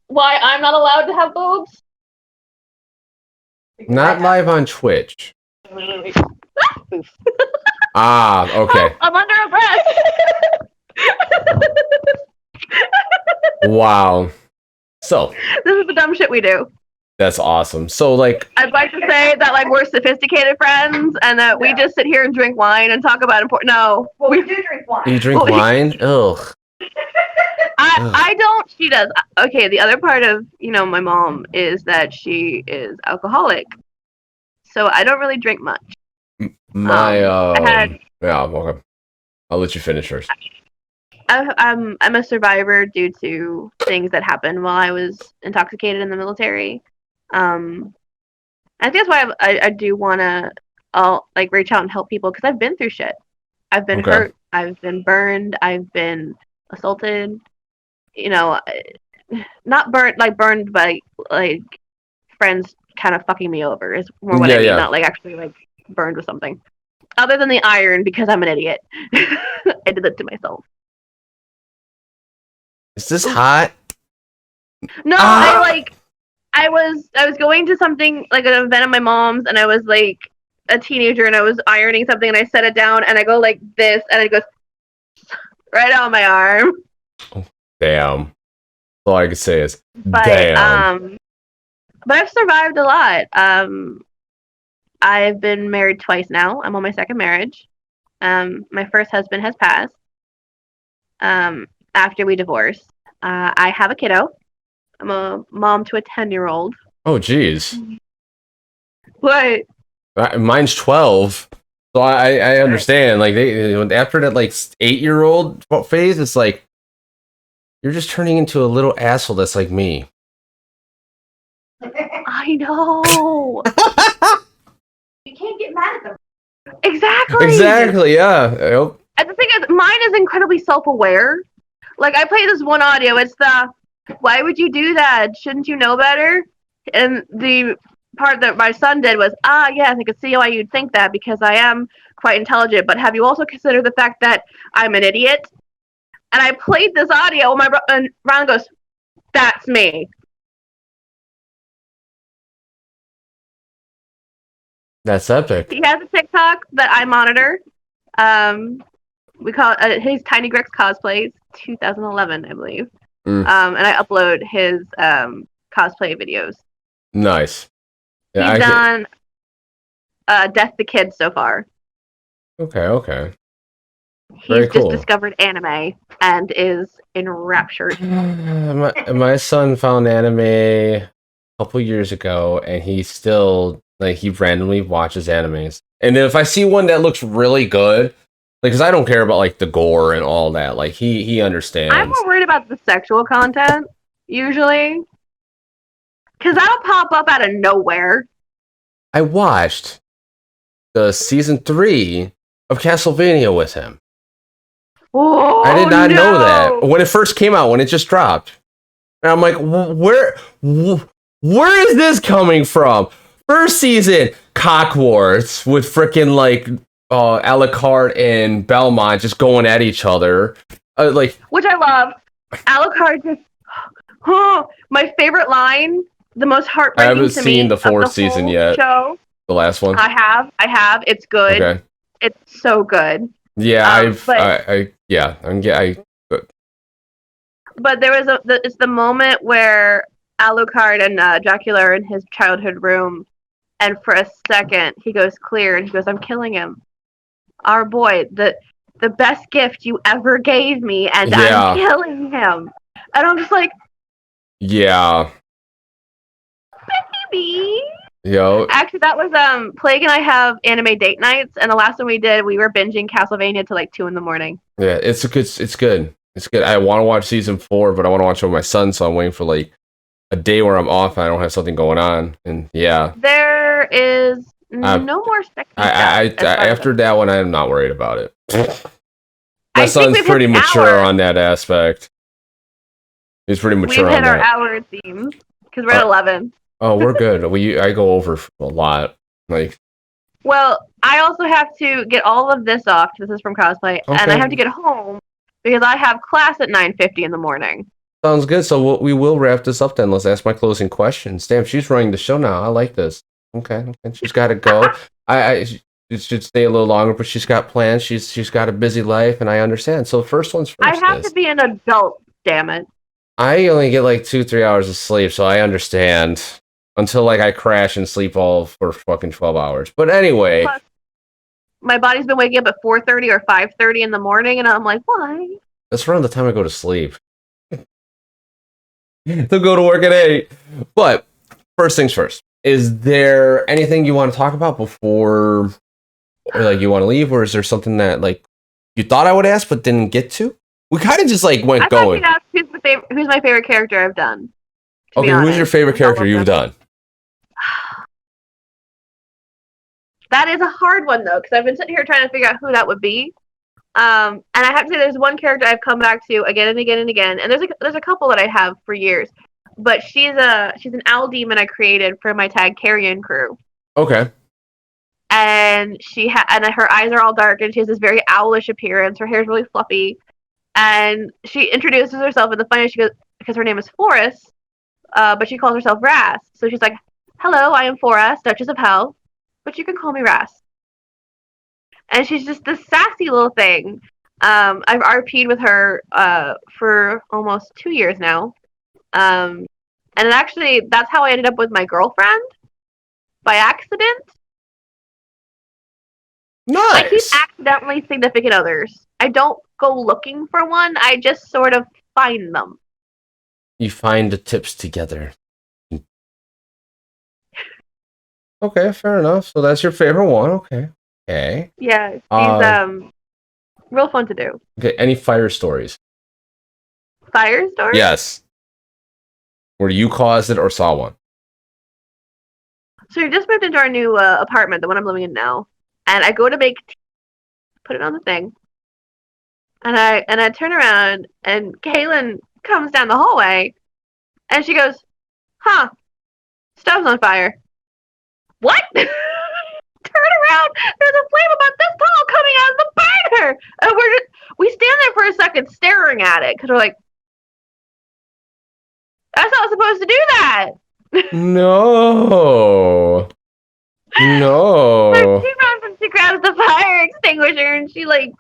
why I'm not allowed to have boobs? Not live on Twitch. Ah, okay. I'm under a breath. Wow. So, This is the dumb shit we do. that's awesome. So, like, I'd like to say that, like, we're sophisticated friends and that we just sit here and drink wine and talk about important. No, Well, we do drink wine. you drink wine? Ugh. I don't. She does. Okay, the other part of my mom is that she is alcoholic, so I don't really drink much. Yeah, okay. I'll let you finish first. I'm a survivor due to things that happened while I was intoxicated in the military. I think that's why I do want to like reach out and help people because I've been through shit. I've been hurt. I've been burned. I've been assaulted. Not burned by like friends kind of fucking me over is more what I mean. Not like actually like burned with something. Other than the iron because I'm an idiot. I did that to myself. Is this hot? No, I was going to something like an event of my mom's and I was like a teenager and I was ironing something and I set it down and I go like this and it goes right on my arm. Damn. All I can say is but, damn. But I've survived a lot. I've been married twice now. I'm on my second marriage. My first husband has passed. After we divorced. I have a kiddo. I'm a mom to a 10-year-old. Oh, jeez. What? Mine's 12. So I understand. Like after that like 8-year-old phase, it's like you're just turning into a little asshole that's like me. I know. You can't get mad at them. Exactly, yeah. Yep. And the thing is, mine is incredibly self-aware. Like, I play this one audio. It's the, why would you do that? Shouldn't you know better? And the part that my son did was, yes, I could see why you'd think that because I am quite intelligent. But have you also considered the fact that I'm an idiot? And I played this audio, and Ron goes, that's me. That's epic. He has a TikTok that I monitor. We call it his Tiny Grix cosplays, 2011, I believe. And I upload his cosplay videos. Nice. Yeah, he's done Death the Kid so far. Okay. He's just discovered anime and is enraptured. My son found anime a couple years ago, and he still he randomly watches animes. And then if I see one that looks really good, because I don't care about like the gore and all that, like he understands. I'm more worried about the sexual content usually, because that'll pop up out of nowhere. I watched the season 3 of Castlevania with him. Oh, I did not know that when it first came out, when it just dropped. And I'm like, where is this coming from? First season, Cock Wars with freaking like Alucard and Belmont just going at each other. Which I love. Alucard just my favorite line, the most heartbreaking to me. I haven't seen the 4th season yet. Show. The last one. I have. It's good. Okay. It's so good. Yeah, But there was it's the moment where Alucard and Dracula are in his childhood room, and for a second he goes clear and he goes, "I'm killing him, our boy, the best gift you ever gave me, and I'm killing him." And I'm just like, yeah, baby. Yo. Actually, that was Plague and I have anime date nights, and the last one we did, we were binging Castlevania till like 2 a.m. Yeah, it's good. I want to watch season 4, but I want to watch it with my son, so I'm waiting for like a day where I'm off and I don't have something going on. And yeah, there is no more sex. After that one, I'm not worried about it. My son's pretty mature on that aspect. He's pretty mature We've hit on our that. hour, it seems, because we're at 11. Oh, we're good. I go over a lot. Like, Well, I also have to get all of this off. This is from cosplay, and I have to get home because I have class at 9:50 in the morning. sounds good. So we will wrap this up then. Let's ask my closing questions. Damn, she's running the show now. I like this. Okay. She's got to go. She should stay a little longer, but she's got plans. She's got a busy life, and I understand. So first one's first. I have to be an adult, damn it. I only get like 2-3 hours of sleep, so I understand. Until like I crash and sleep all for fucking 12 hours. But anyway. Plus, my body's been waking up at 4:30 or 5:30 in the morning, and I'm like, why? That's around the time I go to sleep. They'll go to work at 8. But first things first. Is there anything you want to talk about before, or like you want to leave, or is there something that like you thought I would ask but didn't get to? We kind of just like went I going. thought you'd ask who's my favorite character I've done. Okay, who's your favorite character you've done? That is a hard one though, because I've been sitting here trying to figure out who that would be. And I have to say, there's one character I've come back to again and again and again, and there's a couple that I have for years, but she's an owl demon I created for my tag carrion crew. Okay. And her eyes are all dark, and she has this very owlish appearance. Her hair's really fluffy, and she introduces herself in the final. She goes, because her name is Forrest, but she calls herself Ras. So she's like, "Hello, I am Forrest, Duchess of Hell, but you can call me Ras." And she's just this sassy little thing. I've RP'd with her for almost 2 years now. And actually, that's how I ended up with my girlfriend, by accident. Nice. I keep accidentally significant others. I don't go looking for one. I just sort of find them. You find the tips together. Okay, fair enough. So that's your favorite one. Okay. Yeah, she's real fun to do. Okay, any fire stories? Fire story? Yes. Where you caused it or saw one? So we just moved into our new apartment, the one I'm living in now, and I go to make tea, put it on the thing, and I turn around, and Kaylin comes down the hallway, and she goes, "Huh, stove's on fire." What? Turn around! There's a flame about this tall coming out of the burner! And we stand there for a second staring at it, because we're like, that's not supposed to do that! No. No. So she runs and she grabs the fire extinguisher, and she like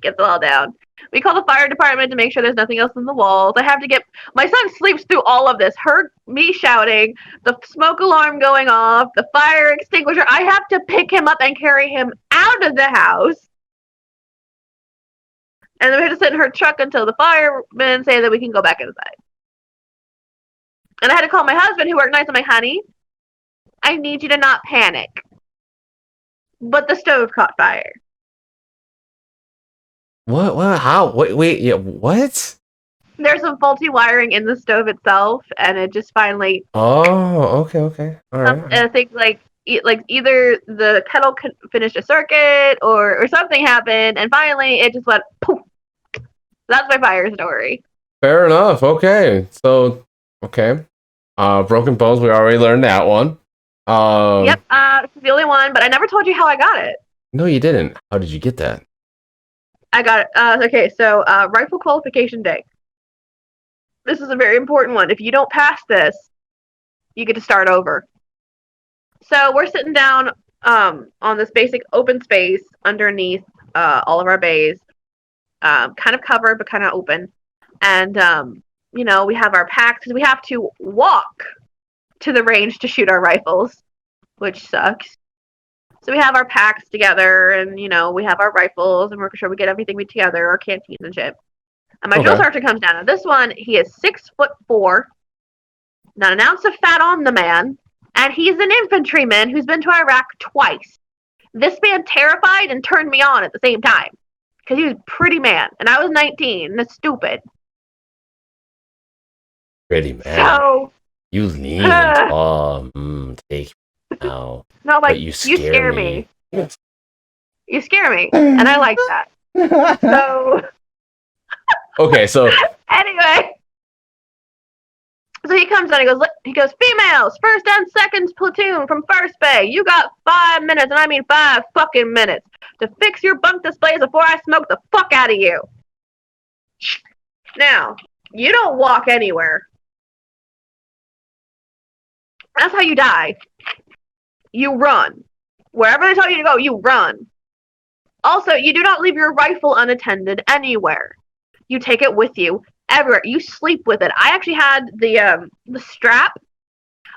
gets it all down. We call the fire department to make sure there's nothing else in the walls. I have to get my son sleeps through all of this. Me shouting, the smoke alarm going off, the fire extinguisher. I have to pick him up and carry him out of the house. And then we have to sit in her truck until the firemen say that we can go back inside. And I had to call my husband, who worked nights. I'm like, honey, I need you to not panic. But the stove caught fire. What? How? Wait, yeah, what? There's some faulty wiring in the stove itself, and it just finally. Oh, okay. All right. And I think either the kettle finished a circuit or something happened, and finally it just went poof. That's my fire story. Fair enough. Okay. So, okay. Broken Bones, we already learned that one. Yep, it's the only one, but I never told you how I got it. No, you didn't. How did you get that? I got it. Okay, so rifle qualification day. This is a very important one. If you don't pass this, you get to start over. So we're sitting down on this basic open space underneath all of our bays, kind of covered but kind of open. And, we have our packs because we have to walk to the range to shoot our rifles, which sucks. So we have our packs together, and we have our rifles, and we're sure we get everything together, our canteens and shit. And my drill sergeant comes down. Now this one, he is 6'4", not an ounce of fat on the man, and he's an infantryman who's been to Iraq twice. This man terrified and turned me on at the same time because he was a pretty man, and I was 19, and it's stupid. Pretty man. So you lean. Take now. No, but you scare me. You scare me, and I like that. So. Okay, so Anyway, so he comes in. He goes, females, first and second platoon from first bay. You got 5 minutes, and I mean 5 fucking minutes, to fix your bunk displays before I smoke the fuck out of you. Now, you don't walk anywhere. That's how you die. You run. Wherever they tell you to go, you run. Also, you do not leave your rifle unattended anywhere. You take it with you everywhere. You sleep with it. I actually had the strap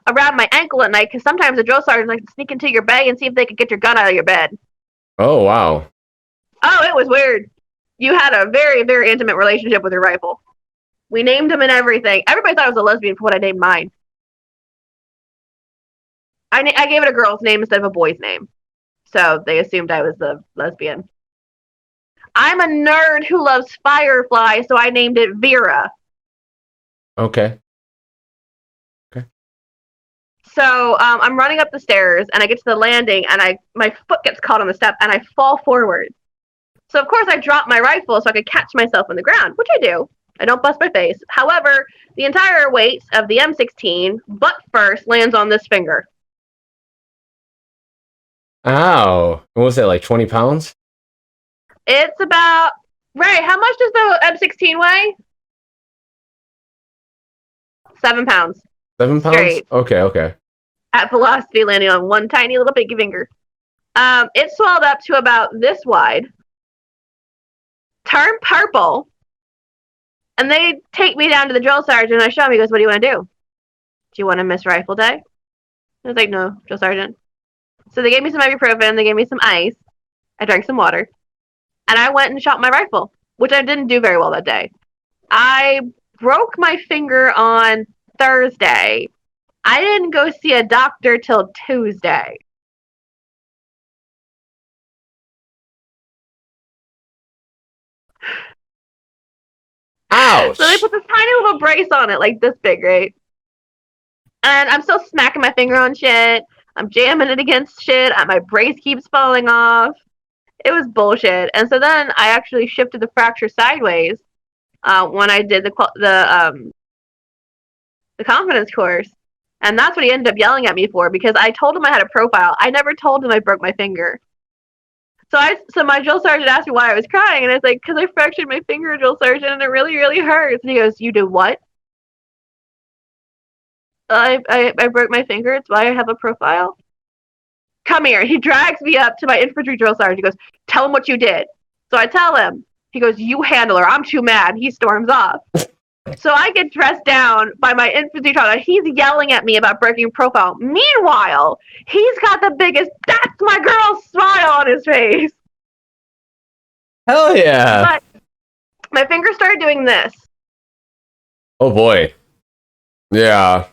around my ankle at night because sometimes the drill sergeants like to sneak into your bay and see if they could get your gun out of your bed. Oh, wow. Oh, it was weird. You had a very, very intimate relationship with your rifle. We named them and everything. Everybody thought I was a lesbian for what I named mine. I gave it a girl's name instead of a boy's name. So they assumed I was the lesbian. I'm a nerd who loves Firefly, so I named it Vera. Okay. So I'm running up the stairs, and I get to the landing, and my foot gets caught on the step, and I fall forward. So, of course, I drop my rifle so I could catch myself on the ground, which I do. I don't bust my face. However, the entire weight of the M16, butt first, lands on this finger. Ow. What was that, like 20 pounds? It's about... Ray, how much does the M16 weigh? 7 pounds. 7 pounds? Straight. Okay. At velocity, landing on one tiny little pinky finger. It swelled up to about this wide. Turned purple. And they take me down to the drill sergeant, and I show him. He goes, what do you want to do? Do you want to miss rifle day? I was like, no, drill sergeant. So they gave me some ibuprofen, they gave me some ice. I drank some water. And I went and shot my rifle, which I didn't do very well that day. I broke my finger on Thursday. I didn't go see a doctor till Tuesday. Ouch! So they put this tiny little brace on it, like this big, right? And I'm still smacking my finger on shit. I'm jamming it against shit. And my brace keeps falling off. It was bullshit. And so then I actually shifted the fracture sideways when I did the confidence course. And that's what he ended up yelling at me for, because I told him I had a profile. I never told him I broke my finger. So my drill sergeant asked me why I was crying, and I was like, because I fractured my finger, drill sergeant, and it really, really hurts. And he goes, you do what? I broke my finger. It's why I have a profile. Come here. He drags me up to my infantry drill sergeant. He goes, tell him what you did. So I tell him. He goes, you handle her. I'm too mad. He storms off. So I get dressed down by my infantry sergeant. He's yelling at me about breaking profile. Meanwhile, he's got the biggest, that's my girl, smile on his face. Hell yeah! But my finger started doing this. Oh boy. Yeah.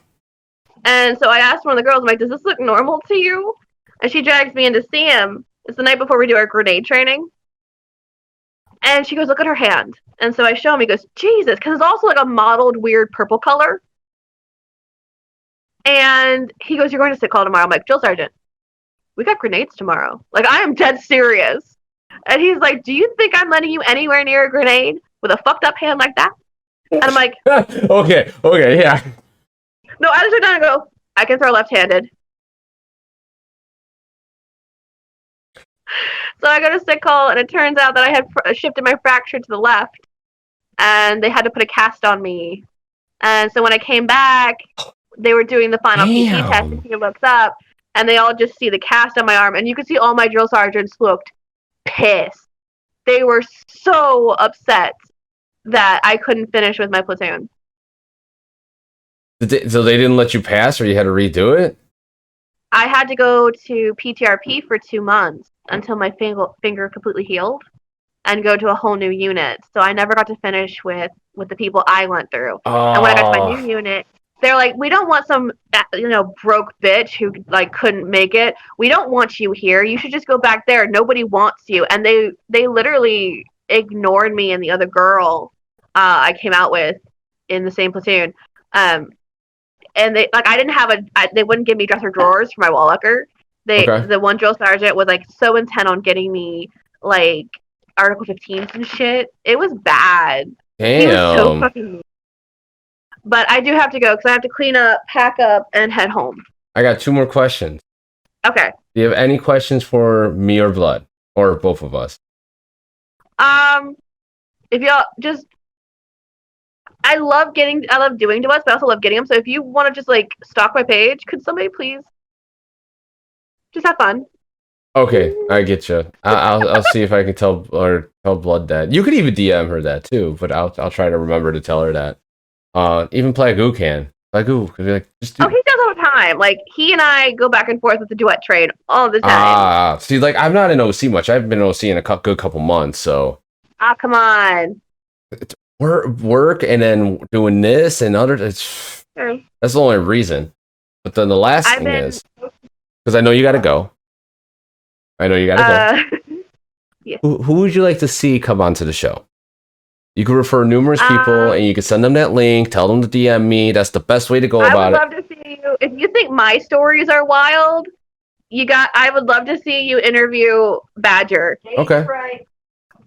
And so I asked one of the girls, I'm like, does this look normal to you? And she drags me in to see him. It's the night before we do our grenade training. And she goes, look at her hand. And so I show him. He goes, Jesus, because it's also like a mottled, weird purple color. And he goes, you're going to sit call tomorrow. I'm like, drill sergeant, we got grenades tomorrow. Like, I am dead serious. And he's like, do you think I'm letting you anywhere near a grenade with a fucked up hand like that? And I'm like, okay, yeah. no, I just sit down and go, I can throw left-handed. So I go to sick call, and it turns out that I had shifted my fracture to the left, and they had to put a cast on me. And so when I came back, they were doing the final PT test, and he looks up, and they all just see the cast on my arm, and you could see all my drill sergeants looked pissed. They were so upset that I couldn't finish with my platoon. So they didn't let you pass, or you had to redo it? I had to go to PTRP for 2 months until my finger completely healed and go to a whole new unit. So I never got to finish with the people I went through. Oh. And when I got to my new unit, they're like, we don't want some, broke bitch who, couldn't make it. We don't want you here. You should just go back there. Nobody wants you. And they literally ignored me and the other girl I came out with in the same platoon. And they I didn't have they wouldn't give me dresser drawers for my wall locker. The one drill sergeant was so intent on getting me Article 15s and shit. It was bad. He was so Damn. fucking mean. But I do have to go because I have to clean up, pack up, and head home. I got 2 more questions. Okay. Do you have any questions for me or Blood? Or both of us? If y'all just, I love doing duets, but I also love getting them. So if you want to just like stalk my page, could somebody please just have fun? Okay, I get you. I'll see if I can tell Blood that. You could even DM her that too, but I'll try to remember to tell her that. Even Plagu can. Plagu could be like, just do. Oh, he does all the time. Like he and I go back and forth with the duet trade all the time. See, like I'm not in OC much. I've been in OC in a good couple months, so. Come on. Work and then doing this and other. That's the only reason. But then the last thing is because I know you got to go. Yeah. Who would you like to see come onto the show? You can refer numerous people, and you can send them that link. Tell them to DM me. That's the best way to go about it. I would love to see you. If you think my stories are wild, I would love to see you interview Badger. Okay. Right.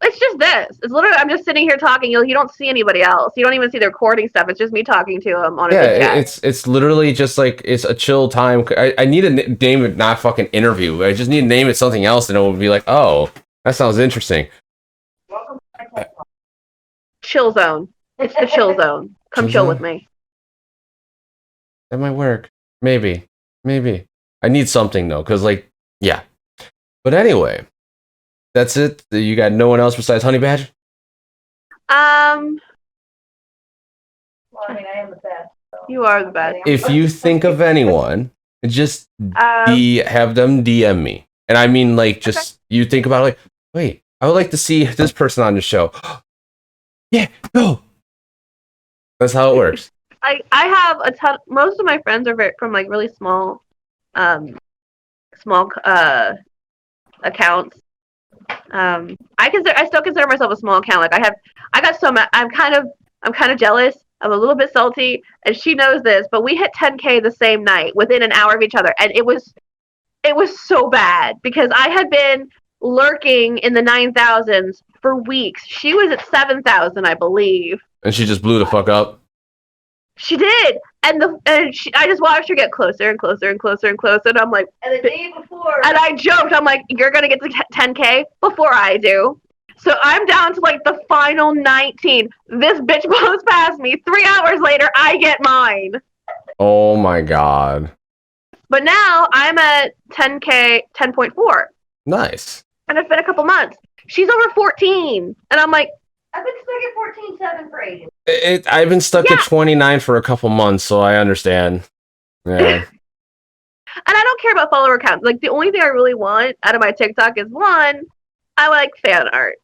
It's just this. It's literally I'm just sitting here talking. You don't see anybody else. You don't even see the recording stuff. It's just me talking to him on a good chat. It's literally just like it's a chill time. I need to name it not fucking interview. I just need to name it something else, and it will be like, oh, that sounds interesting. Chill zone. It's the chill zone. Come chill with me. That might work. Maybe. I need something though, because like, yeah. But anyway. That's it. You got no one else besides Honey Badger? Well, I mean, I am the best. So. You are the best. If you think of anyone, just have them DM me. And I mean, like, just you think about it, like, wait, I would like to see this person on the show. Yeah, go. That's how it works. I have a ton. Most of my friends are from like really small accounts. I still consider myself a small account. Like I'm kind of jealous. I'm a little bit salty, and she knows this. But we hit 10K the same night, within an hour of each other, and it was so bad because I had been lurking in the 9,000s for weeks. She was at 7,000, I believe. And she just blew the fuck up. She did, I just watched her get closer and closer and closer and closer, and I'm like, and the day before, and I joked, I'm like, you're gonna get to 10K before I do. So I'm down to like the final 19. This bitch blows past me. 3 hours later, I get mine. Oh my god. But now I'm at 10K, 10.4. Nice. And it's been a couple months. She's over 14, and I'm like, I've been stuck at 14.7 for ages. I've been stuck at 29 for a couple months, so I understand. Yeah. And I don't care about follower counts. Like, the only thing I really want out of my TikTok is, one, I like fan art.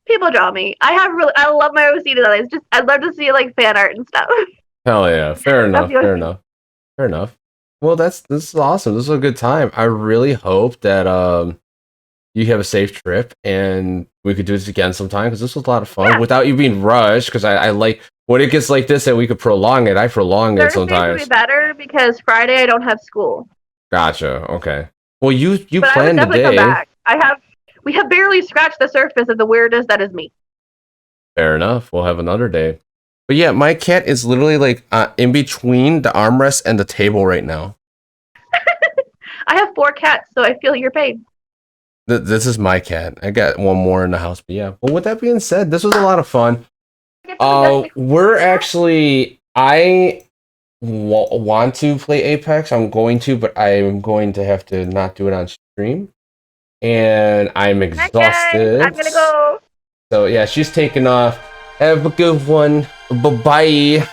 People draw me. I love my OC designs. Just, I'd love to see, like, fan art and stuff. Hell yeah. Fair enough. Well, this is awesome. This is a good time. I really hope that you have a safe trip, and we could do this again sometime, because this was a lot of fun without you being rushed, because I like when it gets like this and we could prolong it. I prolong it sometimes. Thursday would be better because Friday I don't have school. Gotcha. Okay. Well, you but planned the day. Come back. We have barely scratched the surface of the weirdness that is me. Fair enough. We'll have another day. But yeah, my cat is literally like in between the armrest and the table right now. I have 4 cats, so I feel your pain. This is my cat. I got one more in the house, but yeah. Well, with that being said, this was a lot of fun. We're actually, I want to play Apex. I'm going to, but I'm going to have to not do it on stream. And I'm exhausted. I'm gonna go. So yeah, she's taking off. Have a good one. Bye-bye.